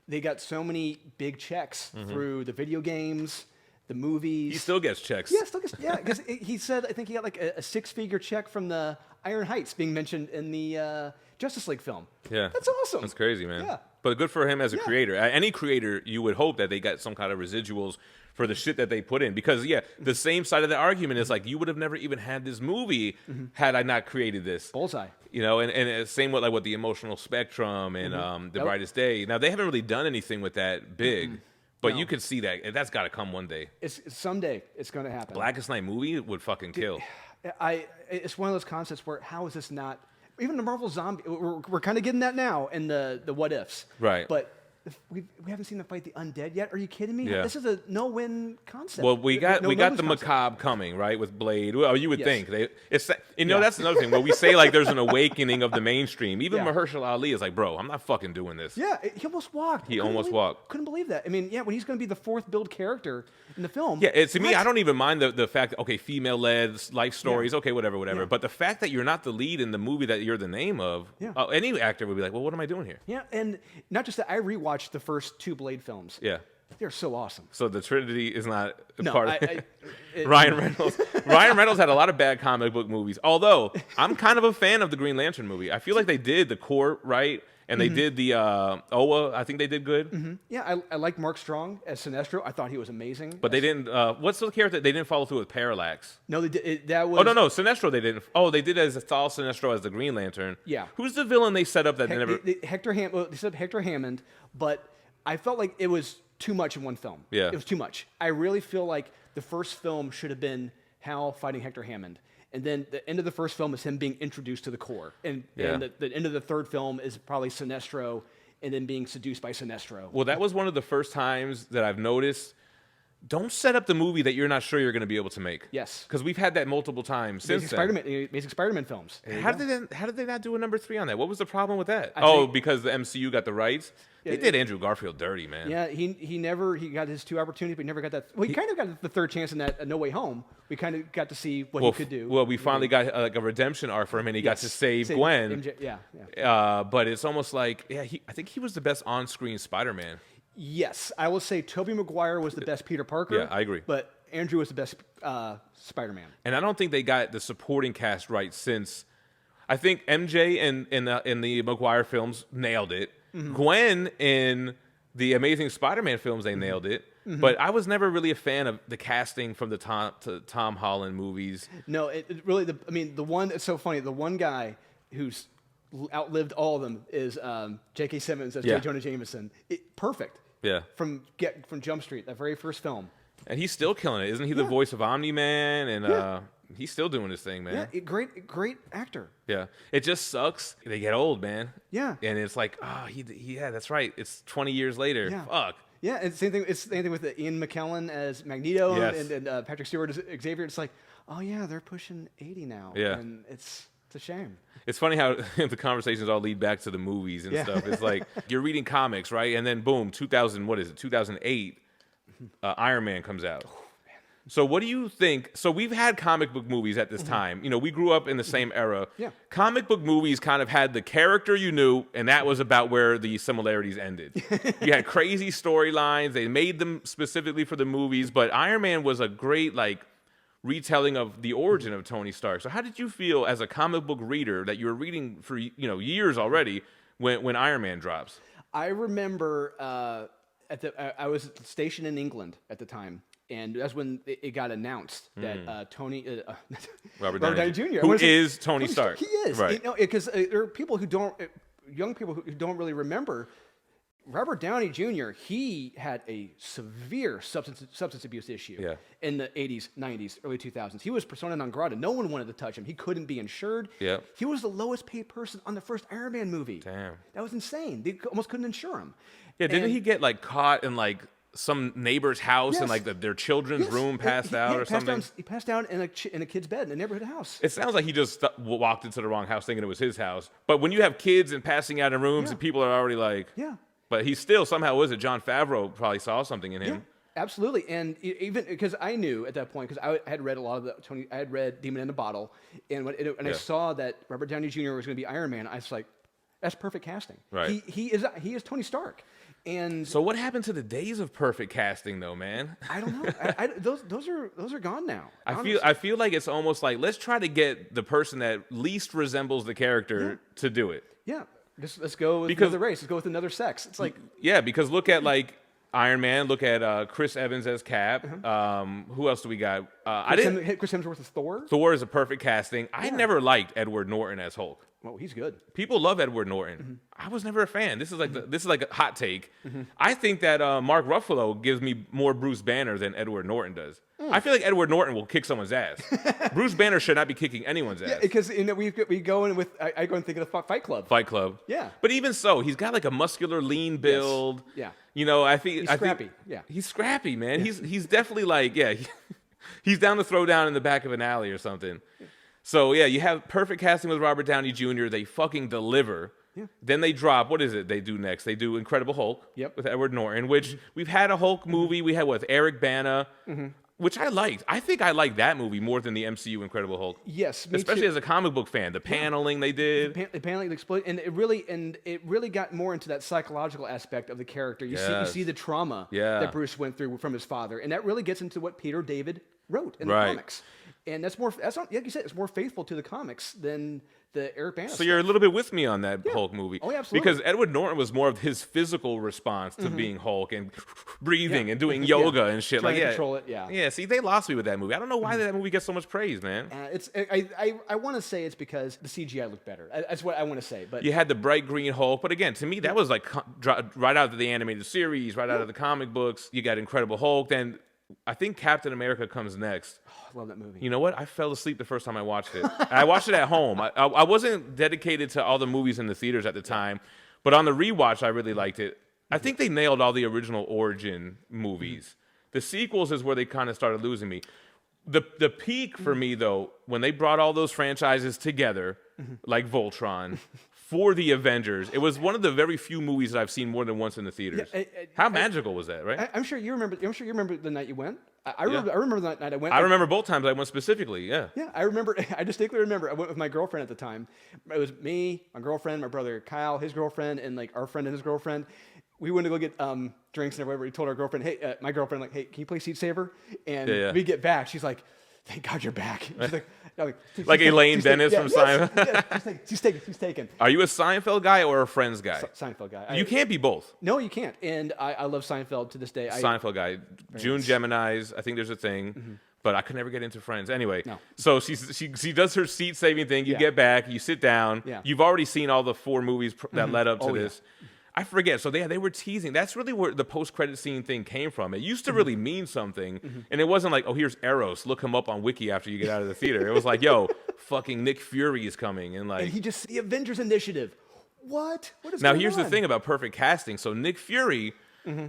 They got so many big checks through the video games, the movies. He still gets checks. Yeah, because he said, I think he got like a 6-figure check from the Iron Heights being mentioned in the Justice League film. Yeah. That's awesome. That's crazy, man. Yeah. But good for him as a creator. Any creator, you would hope that they got some kind of residuals for the shit that they put in. Because, the same side of the argument is like, you would have never even had this movie had I not created this. Bullseye. And same with like with the Emotional Spectrum and The Brightest Day. Now, they haven't really done anything with that big. But you could see that. That's got to come one day. Someday it's going to happen. Blackest Night movie would fucking kill. It's one of those concepts where how is this not... Even the Marvel Zombie... We're kind of getting that now in the what ifs. Right. But we haven't seen them fight the undead yet. Are you kidding me? Yeah. This is a no-win concept. Well, we got the macabre coming, right, with Blade. Well, you would think. That's another thing. Where we say, like, there's an awakening of the mainstream. Even Mahershala Ali is like, bro, I'm not fucking doing this. Yeah, he almost walked. Couldn't believe that. I mean, when he's going to be the fourth build character in the film. Yeah, to me, I don't even mind the fact that, okay, female-led life stories, okay, whatever. Yeah. But the fact that you're not the lead in the movie that you're the name of, any actor would be like, well, what am I doing here? Yeah, and not just that, I rewatched the first 2 Blade films. Yeah. They're so awesome. So the Trinity is not part of it. Ryan Reynolds. Ryan Reynolds had a lot of bad comic book movies. Although, I'm kind of a fan of the Green Lantern movie. I feel like they did the core right, and they did the Oa. I think they did good. Yeah, I like Mark Strong as Sinestro. I thought he was amazing. But they didn't... what's the character? They didn't follow through with Parallax. No, they did. That was... Oh, no. Sinestro they didn't... Oh, they did as Thal Sinestro as the Green Lantern. Yeah. Who's the villain they set up that they never... They set up Hector Hammond, but I felt like it was too much in one film. Yeah. It was too much. I really feel like the first film should have been Hal fighting Hector Hammond. And then the end of the first film is him being introduced to the core. And the end of the third film is probably Sinestro and then being seduced by Sinestro. Well, that was one of the first times that I've noticed, don't set up the movie that you're not sure you're going to be able to make. Yes. Because we've had that multiple times since then. Amazing Spider-Man films. How did they not do a number 3 on that? What was the problem with that? Because the MCU got the rights? They did Andrew Garfield dirty, man. Yeah, he got his 2 opportunities, but he never got that. Well, he kind of got the third chance in that No Way Home. We kind of got to see what he could do. Well, we finally got like a redemption arc for him, and he got to save Gwen. MJ, but it's almost like, I think he was the best on-screen Spider-Man. Yes, I will say Tobey Maguire was the best Peter Parker. Yeah, I agree. But Andrew was the best Spider-Man. And I don't think they got the supporting cast right since. I think MJ in the Maguire films nailed it. Gwen in the Amazing Spider-Man films, they nailed it. But I was never really a fan of the casting from the Tom Holland movies. No, it really. The one. It's so funny. The one guy who's outlived all of them is J.K. Simmons as J. Jonah Jameson. Perfect. Yeah. From Jump Street, that very first film. And he's still killing it. Isn't he the voice of Omni-Man? And he's still doing his thing, man. Yeah, great actor. Yeah. It just sucks. They get old, man. Yeah. And it's like, that's right. It's 20 years later. Yeah. Fuck. Yeah, and same thing. It's the same thing with Ian McKellen as Magneto and Patrick Stewart as Xavier. It's like, oh yeah, they're pushing 80 now. Yeah. And it's a shame. It's funny how the conversations all lead back to the movies and stuff. It's like you're reading comics, right? And then boom, 2008, Iron Man comes out. So what do you think? So we've had comic book movies at this time. You know, we grew up in the same era. Yeah. Comic book movies kind of had the character you knew, and that was about where the similarities ended. You had crazy storylines. They made them specifically for the movies, but Iron Man was a great, like, retelling of the origin of Tony Stark. So how did you feel as a comic book reader that you were reading for, years already when Iron Man drops? I remember I was stationed in England at the time, and that's when it got announced that Robert Downey Jr. Who is Tony Stark. He is. Right. Because there are people young people who don't really remember, Robert Downey Jr., he had a severe substance abuse issue in the 80s, 90s, early 2000s. He was persona non grata. No one wanted to touch him. He couldn't be insured. Yeah. He was the lowest paid person on the first Iron Man movie. Damn. That was insane. They almost couldn't insure him. Yeah, didn't he get like caught in like some neighbor's house and like their children's room passed out or something? He passed out in a kid's bed in a neighborhood house. It sounds like he just walked into the wrong house thinking it was his house. But when you have kids and passing out in rooms and people are already like... Yeah. But he still somehow was it. John Favreau probably saw something in him. Yeah, absolutely. And even because I knew at that point, because I had read a lot of I had read Demon in a Bottle, and I saw that Robert Downey Jr. was going to be Iron Man, I was like, that's perfect casting. Right. He is Tony Stark. And so what happened to the days of perfect casting, though, man? I don't know. Those are gone now. I feel like it's almost like let's try to get the person that least resembles the character to do it. Yeah. Let's go with another race. Let's go with another sex. It's like because look at like Iron Man. Look at Chris Evans as Cap. Who else do we got? Chris Hemsworth as Thor. Thor is a perfect casting. I never liked Edward Norton as Hulk. Oh, he's good. People love Edward Norton. I was never a fan. This is like a hot take. I think that Mark Ruffalo gives me more Bruce Banner than Edward Norton does. I feel like Edward Norton will kick someone's ass. Bruce Banner should not be kicking anyone's ass. Yeah, because we go in with I go and think of the Fight Club. Fight Club. Yeah. But even so, he's got like a muscular, lean build. Yes. Yeah. You know, I think he's scrappy. Yeah. He's scrappy, man. Yeah. He's definitely like he's down to throw down in the back of an alley or something. So yeah, you have perfect casting with Robert Downey Jr. They fucking deliver. Yeah. Then they drop. What is it they do next? They do Incredible Hulk with Edward Norton, which we've had a Hulk movie. We had with Eric Bana, which I liked. I think I like that movie more than the MCU Incredible Hulk. Yes, especially as a comic book fan. The paneling they did, the paneling, the explosion, and it really got more into that psychological aspect of the character. You see the trauma that Bruce went through from his father, and that really gets into what Peter David wrote in the comics. And that's not, like you said, it's more faithful to the comics than the Eric Bana stuff. You're a little bit with me on that Hulk movie. Oh, yeah, absolutely. Because Edward Norton was more of his physical response to being Hulk and breathing and doing yoga and shit. Trying to control it, Yeah, see, they lost me with that movie. I don't know why that movie gets so much praise, man. I want to say it's because the CGI looked better. That's what I want to say. But you had the bright green Hulk, but again, to me, that was like right out of the animated series, right out of the comic books. You got Incredible Hulk, then I think Captain America comes next. Oh, I love that movie. You know what? I fell asleep the first time I watched it. I watched it at home. I wasn't dedicated to all the movies in the theaters at the time, but on the rewatch, I really liked it. I think they nailed all the original origin movies. The sequels is where they kind of started losing me. The peak for me, though, when they brought all those franchises together, like Voltron, for the Avengers, it was one of the very few movies that I've seen more than once in the theaters. How magical was that, right? I'm sure you remember the night you went. I remember that night I went. I remember both times I went specifically. Yeah. Yeah, I remember. I distinctly remember. I went with my girlfriend at the time. It was me, my girlfriend, my brother Kyle, his girlfriend, and like our friend and his girlfriend. We went to go get drinks and whatever. We told our girlfriend, "Hey, my girlfriend, like, hey, can you play Seat Saver?" And we get back. She's like, "Thank God you're back." She's like Elaine Dennis from Seinfeld. She's taken. Are you a Seinfeld guy or a Friends guy? Seinfeld guy. You can't be both. No, you can't. And I love Seinfeld to this day. Seinfeld guy. June Gemini's. I think there's a thing. but I could never get into Friends. Anyway, No. so she does her seat saving thing. You Yeah. get back, you sit down. Yeah. You've already seen all the 4 movies that led up to Oh, yeah. this. I forget. So they were teasing. That's really where the post-credit scene thing came from. It used to really mean something, and it wasn't like, oh, here's Eros. Look him up on Wiki after you get out of the theater. It was like, yo, fucking Nick Fury is coming, and like. And he just the Avengers Initiative. What? What is Now going here's on? the thing about perfect casting. So Nick Fury.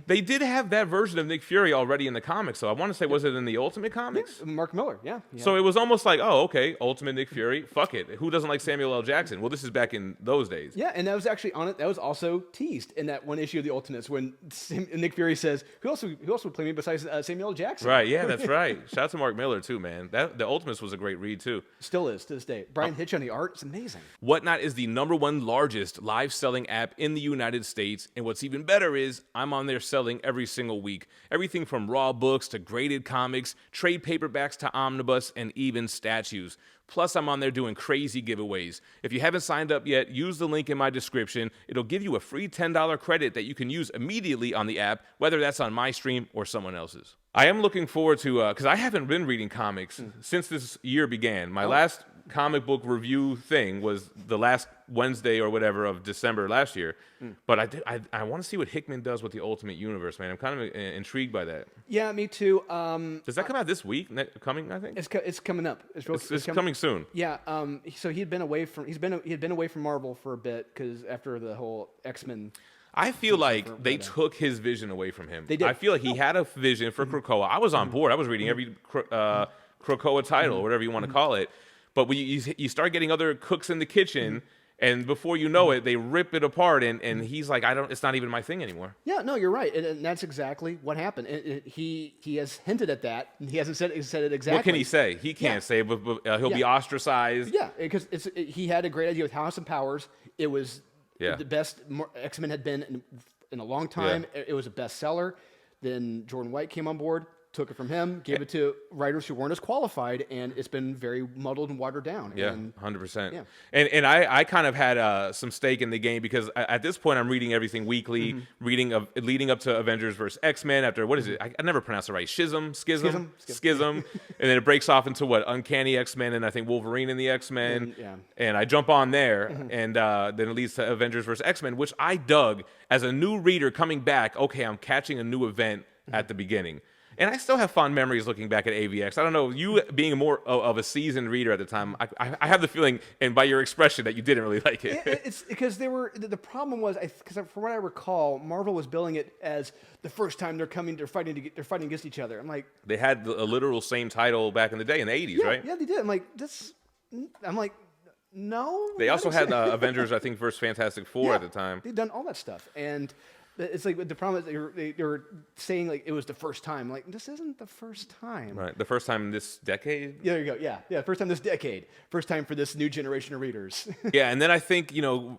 They did have that version of Nick Fury already in the comics. So I want to say, was it in the Ultimate Comics? Mark Miller. Yeah. So it was almost like, oh, okay, Ultimate Nick Fury. Fuck it. Who doesn't like Samuel L. Jackson? Well, this is back in those days. Yeah, and that was actually on it. That was also teased in that one issue of the Ultimates when Nick Fury says, "Who else would play me besides Samuel L. Jackson?" Right. Yeah, that's right. Shout out to Mark Miller too, man. The Ultimates was a great read too. Still is to this day. Brian Hitch on the art. It's amazing. Whatnot is the #1 largest live selling app in the United States, and what's even better is I'm on there selling every single week. Everything from raw books to graded comics, trade paperbacks to omnibus, and even statues. Plus, I'm on there doing crazy giveaways. If you haven't signed up yet, use the link in my description. It'll give you a free $10 credit that you can use immediately on the app, whether that's on my stream or someone else's. I am looking forward to, because I haven't been reading comics since this year began. My last comic book review thing was the last Wednesday or whatever of December last year. But I want to see what Hickman does with the Ultimate Universe, man. I'm kind of intrigued by that. Yeah, me too. Does that come out this week? Coming, I think It's coming up. it's coming soon. Yeah. So he had been away from Marvel for a bit because after the whole X-Men. I feel like they took his vision away from him. They did. I feel like he had a vision for Krakoa. I was on board. I was reading every Krakoa title, or whatever you want to call it. But when you start getting other cooks in the kitchen, and before you know it, they rip it apart, and he's like, it's not even my thing anymore. Yeah, no, you're right, and that's exactly what happened. He has hinted at that. He hasn't said it exactly. What can he say? He can't say, but he'll be ostracized. Yeah, because he had a great idea with House of Powers. It was the best X-Men had been in a long time. Yeah. It was a bestseller. Then Jordan White came on board, took it from him, gave it to writers who weren't as qualified, and it's been very muddled and watered down. Yeah, and, 100%. Yeah. And I kind of had some stake in the game because at this point I'm reading everything weekly, leading up to Avengers vs. X-Men after, what is it? I never pronounce it right. Schism. And then it breaks off into Uncanny X-Men and I think Wolverine and the X-Men. And I jump on there and then it leads to Avengers vs. X-Men, which I dug as a new reader coming back. Okay, I'm catching a new event at the beginning. And I still have fond memories looking back at AVX. I don't know, you being more of a seasoned reader at the time, I have the feeling, and by your expression, that you didn't really like it. It's because the problem was, because from what I recall, Marvel was billing it as the first time they're fighting against each other. I'm like, they had a literal same title back in the day in the 80s, right? Yeah, they did. I'm like, no. They also had Avengers, I think, versus Fantastic Four at the time. They'd done all that stuff, and it's like the problem is they were saying like it was the first time. Like, this isn't the first time. Right. The first time in this decade? Yeah, there you go. Yeah. First time this decade. First time for this new generation of readers. Yeah, and then I think,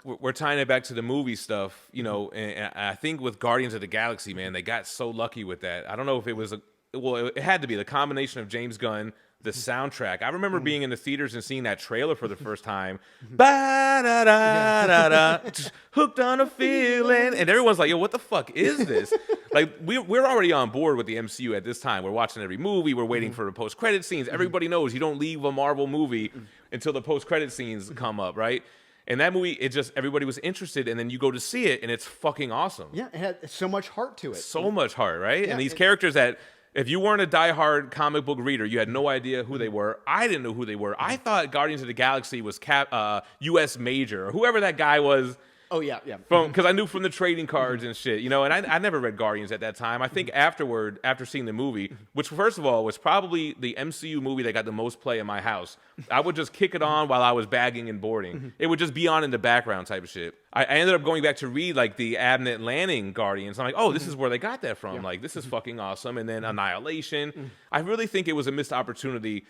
we're tying it back to the movie stuff, and I think with Guardians of the Galaxy, man, they got so lucky with that. I don't know if it was it had to be the combination of James Gunn, the soundtrack. I remember being in the theaters and seeing that trailer for the first time. Ba-da-da-da-da, hooked on a feeling. And everyone's like, yo, what the fuck is this? Like, we're already on board with the MCU at this time. We're watching every movie. We're waiting for the post-credit scenes. Everybody knows you don't leave a Marvel movie until the post-credit scenes come up, right? And that movie, everybody was interested, and then you go to see it, and it's fucking awesome. Yeah, it had so much heart to it. So much heart, right? Yeah, and these characters that, if you weren't a diehard comic book reader, you had no idea who they were. I didn't know who they were. I thought Guardians of the Galaxy was U.S. Major, or whoever that guy was. Oh, yeah. Because I knew from the trading cards and shit, and I never read Guardians at that time. I think after seeing the movie, which first of all was probably the MCU movie that got the most play in my house, I would just kick it on while I was bagging and boarding. It would just be on in the background type of shit. I ended up going back to read like the Abnett Lanning Guardians. I'm like, oh, this is where they got that from. Like, this is fucking awesome. And then Annihilation. I really think it was a missed opportunity.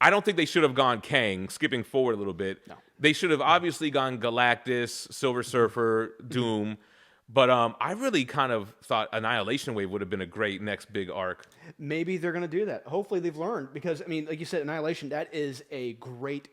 I don't think they should have gone Kang, skipping forward a little bit. No. They should have obviously gone Galactus, Silver Surfer, Doom. But I really kind of thought Annihilation Wave would have been a great next big arc. Maybe they're going to do that. Hopefully they've learned. Because, I mean, like you said, Annihilation, that is a great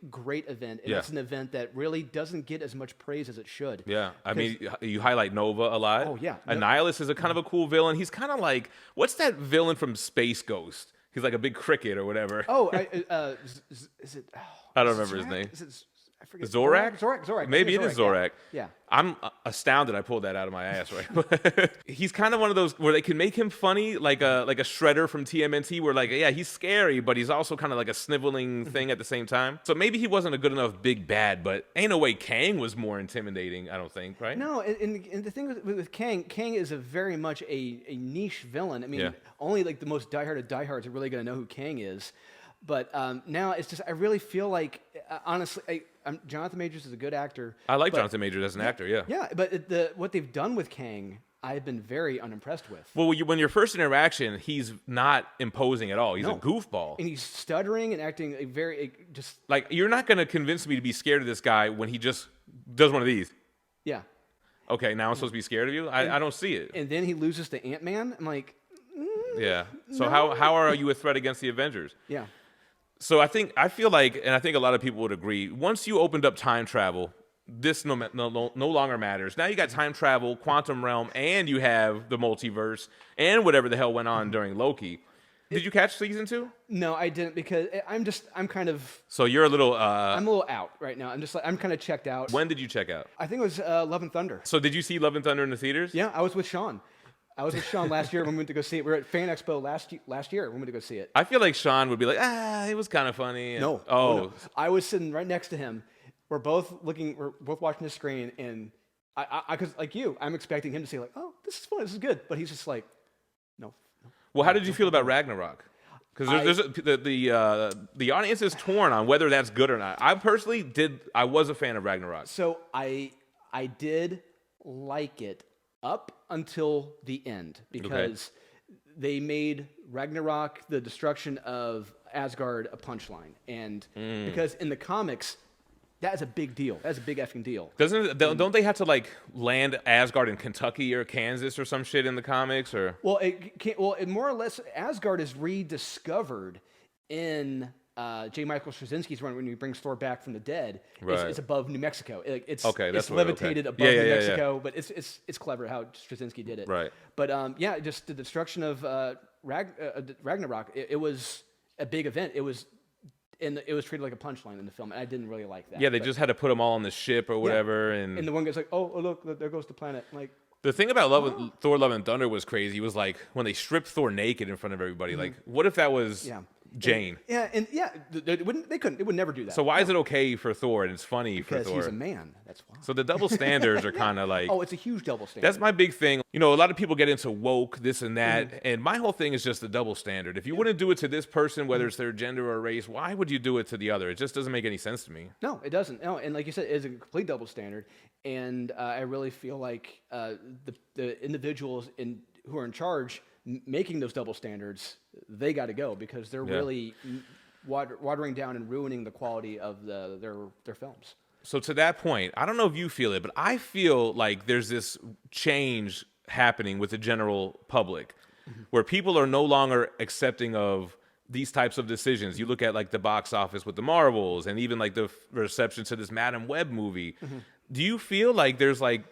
event. And that's an event that really doesn't get as much praise as it should. Yeah. I mean, you highlight Nova a lot. Oh, yeah. Annihilus is a kind of a cool villain. He's kind of like, what's that villain from Space Ghost? He's like a big cricket or whatever. Oh, is it? Oh, I don't remember his name. Is it? I forget. Zorak? Zorak. Maybe it is Zorak. Yeah. I'm astounded I pulled that out of my ass, right? He's kind of one of those where they can make him funny, like a Shredder from TMNT, where like, yeah, he's scary, but he's also kind of like a sniveling thing at the same time. So maybe he wasn't a good enough big bad, but ain't no way Kang was more intimidating, I don't think, right? No, and the thing with Kang is a very much a niche villain. I mean, only like the most diehard of diehards are really going to know who Kang is. But now it's just, I really feel like, honestly, Jonathan Majors is a good actor. I like Jonathan Majors as an actor, yeah. Yeah, but what they've done with Kang, I've been very unimpressed with. Well, when your first interaction, he's not imposing at all. He's a goofball. And he's stuttering and acting just... Like, you're not going to convince me to be scared of this guy when he just does one of these. Yeah. Okay, now I'm supposed to be scared of you? I don't see it. And then he loses to Ant-Man. I'm like... Yeah. So how are you a threat against the Avengers? Yeah. So I feel like, and I think a lot of people would agree, once you opened up time travel, this no longer matters. Now you got time travel, quantum realm, and you have the multiverse, and whatever the hell went on during Loki. Did you catch season 2? No, I didn't, because I'm kind of... So you're a little... I'm a little out right now. I'm kind of checked out. When did you check out? I think it was Love and Thunder. So did you see Love and Thunder in the theaters? Yeah, I was with Sean. Last year when we went to go see it. We were at Fan Expo last year when we went to go see it. I feel like Sean would be like, it was kind of funny. No. No. I was sitting right next to him. We're both watching the screen, and I cause like you, I'm expecting him to say like, oh, this is fun, this is good. But he's just like, no. Well, how did you feel about Ragnarok? Because the audience is torn on whether that's good or not. I personally I was a fan of Ragnarok. So I did like it up until the end, because they made Ragnarok, the destruction of Asgard, a punchline. And because in the comics, that is a big deal. That's a big effing deal. Don't they have to like land Asgard in Kentucky or Kansas or some shit in the comics? Or it more or less, Asgard is rediscovered in J. Michael Straczynski's run when he brings Thor back from the dead. Right. It's above New Mexico. It's that's levitated above New Mexico, but it's clever how Straczynski did it. Right. But just the destruction of Ragnarok, it was a big event. It was treated like a punchline in the film, and I didn't really like that. Yeah, they just had to put them all on the ship or whatever. And the one guy's like, oh, look, there goes the planet. I'm like, the thing about Thor: Love and Thunder was crazy. It was like when they stripped Thor naked in front of everybody. Like, what if that was Jane? They would never do that. So why is it okay for Thor and it's funny for Thor? Because he's a man. That's why. So the double standards are kind of like... Oh, it's a huge double standard. That's my big thing. You know, a lot of people get into woke, this and that, and my whole thing is just the double standard. If you wouldn't do it to this person, whether it's their gender or race, why would you do it to the other? It just doesn't make any sense to me. No, it doesn't. No, and like you said, it's a complete double standard. And I really feel like the individuals who are in charge making those double standards, they got to go, because they're really watering down and ruining the quality of their films. So to that point, I don't know if you feel it, but I feel like there's this change happening with the general public, where people are no longer accepting of these types of decisions. You look at like the box office with the Marvels, and even like the reception to this Madam Web movie. Do you feel like there's like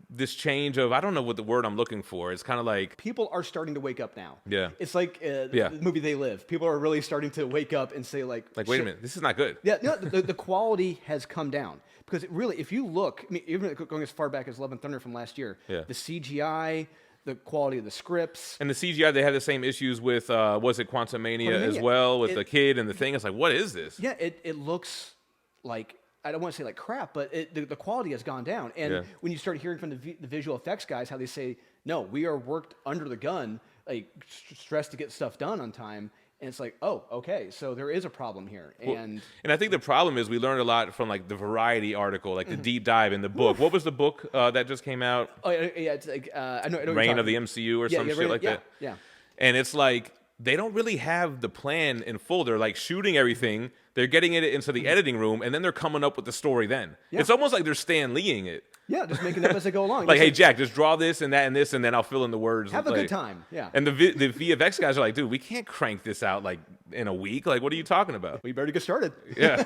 this change of, I don't know what the word I'm looking for. It's kind of like... People are starting to wake up now. Yeah. It's like the movie They Live. People are really starting to wake up and say like... Like, wait a minute, this is not good. Yeah, no, the quality has come down. Because it really, if you look, I mean, even going as far back as Love and Thunder from last year, the CGI, the quality of the scripts. And the CGI, they had the same issues with, was it Quantum Mania as well, with the kid and the thing? It's like, what is this? Yeah, it looks like... I don't want to say like crap, but the quality has gone down. And when you start hearing from the visual effects guys how they say, no, we are worked under the gun, like stressed to get stuff done on time. And it's like, oh, okay, so there is a problem here. And I think the problem is we learned a lot from like the Variety article, like the deep dive in the book. What was the book that just came out? Oh, yeah, it's like, I know Reign of the MCU or some shit like that. Yeah. And it's like, they don't really have the plan in full. They're like shooting everything. They're getting it into the editing room, and then they're coming up with the story then. Yeah. It's almost like they're Stan Leeing it. Yeah, just making it up as they go along. Like, hey, Jack, just draw this and that and this, and then I'll fill in the words. Have a good time, yeah. And the VFX guys are like, dude, we can't crank this out like in a week. Like, what are you talking about? We better get started. Yeah.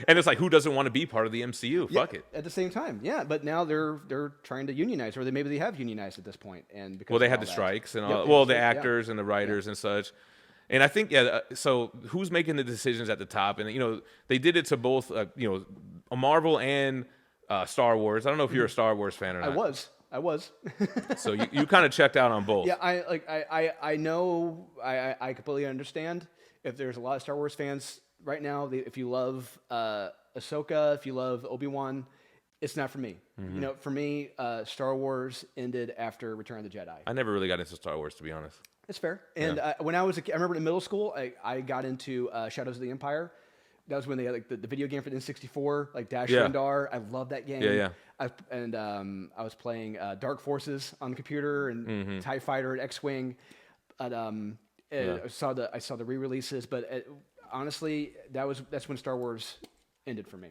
And it's like, who doesn't want to be part of the MCU? Fuck it. At the same time, yeah. But now they're trying to unionize, or maybe they have unionized at this point. And because they had the strikes and all. Well, the actors and the writers and such. And I think, so who's making the decisions at the top? And, they did it to both, a Marvel and Star Wars. I don't know if you're a Star Wars fan or not. I was. So you kind of checked out on both. Yeah, I know, I completely understand if there's a lot of Star Wars fans right now, if you love Ahsoka, if you love Obi-Wan, it's not for me. For me, Star Wars ended after Return of the Jedi. I never really got into Star Wars, to be honest. It's fair. And when I was a kid, I remember in middle school, I got into Shadows of the Empire. That was when they had the video game for the N64, like Dash Rendar. I love that game. Yeah. I was playing Dark Forces on the computer and TIE Fighter and X-Wing. But I saw the re-releases, but honestly, that's when Star Wars ended for me.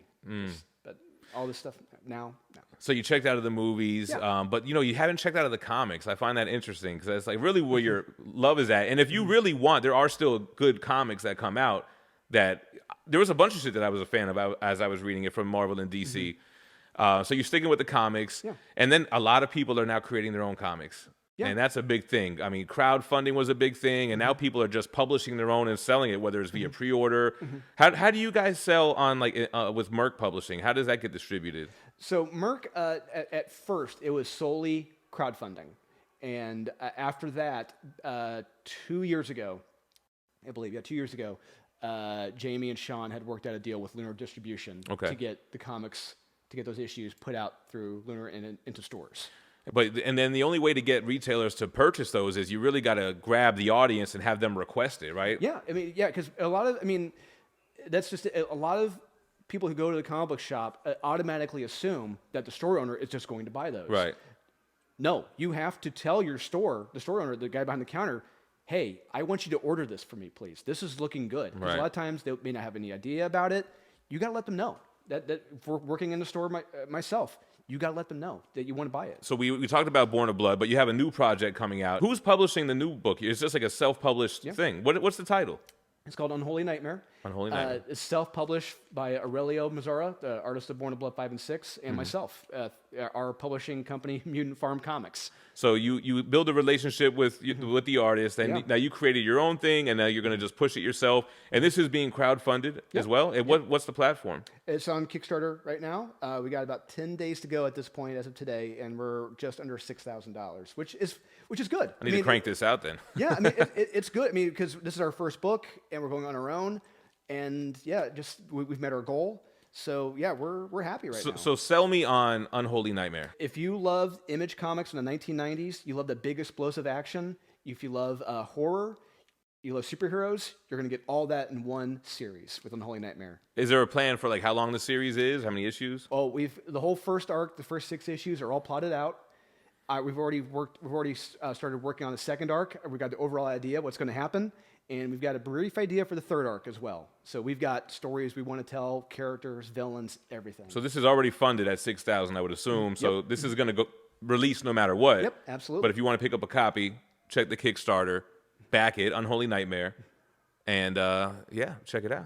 But all this stuff now, no. So you checked out of the movies, but you haven't checked out of the comics. I find that interesting because that's like really where your love is at. And if you really want, there are still good comics that come out. That there was a bunch of shit that I was a fan of as I was reading it from Marvel and DC. So you're sticking with the comics, and then a lot of people are now creating their own comics. Yeah. And that's a big thing. I mean, crowdfunding was a big thing, and now people are just publishing their own and selling it, whether it's via pre-order. How do you guys sell on with Merc Publishing? How does that get distributed? So Merc, at first, it was solely crowdfunding, and after that, 2 years ago, I believe, 2 years ago, Jamie and Sean had worked out a deal with Lunar Distribution to get the comics, to get those issues put out through Lunar and into stores. And then the only way to get retailers to purchase those is you really got to grab the audience and have them request it, right? Yeah, because that's just a lot of people who go to the comic book shop automatically assume that the store owner is just going to buy those. Right. No, you have to tell the store owner, the guy behind the counter, hey, I want you to order this for me, please. This is looking good. Because a lot of times they may not have any idea about it. You got to let them know. That for working in the store myself, you got to let them know that you want to buy it. So we talked about Born of Blood, but you have a new project coming out. Who's publishing the new book? It's just like a self-published thing. What's the title? It's called Unholy Nightmare. Unholy Nightmare. It's self-published by Aurelio Mazzara, the artist of Born of Blood 5 and 6, and myself, our publishing company, Mutant Farm Comics. So you build a relationship with the artist, and now you created your own thing, and now you're going to just push it yourself. And this is being crowdfunded as well. And what's the platform? It's on Kickstarter right now. We got about 10 days to go at this point as of today, and we're just under $6,000, which is good. I need to crank this out then. Yeah, it's good. Because this is our first book, and we're going on our own. And we've met our goal. So we're happy now. So sell me on Unholy Nightmare. If you love Image Comics in the 1990s, you love the big explosive action. If you love horror, you love superheroes, you're going to get all that in one series with Unholy Nightmare. Is there a plan for how long the series is? How many issues? Oh, the whole first arc, the first 6 issues are all plotted out. We've already started working on the second arc. We've got the overall idea of what's going to happen. And we've got a brief idea for the third arc as well. So we've got stories we want to tell, characters, villains, everything. So this is already funded at $6,000, I would assume. So this is going to go release no matter what. Yep, absolutely. But if you want to pick up a copy, check the Kickstarter, back it, Unholy Nightmare, and check it out.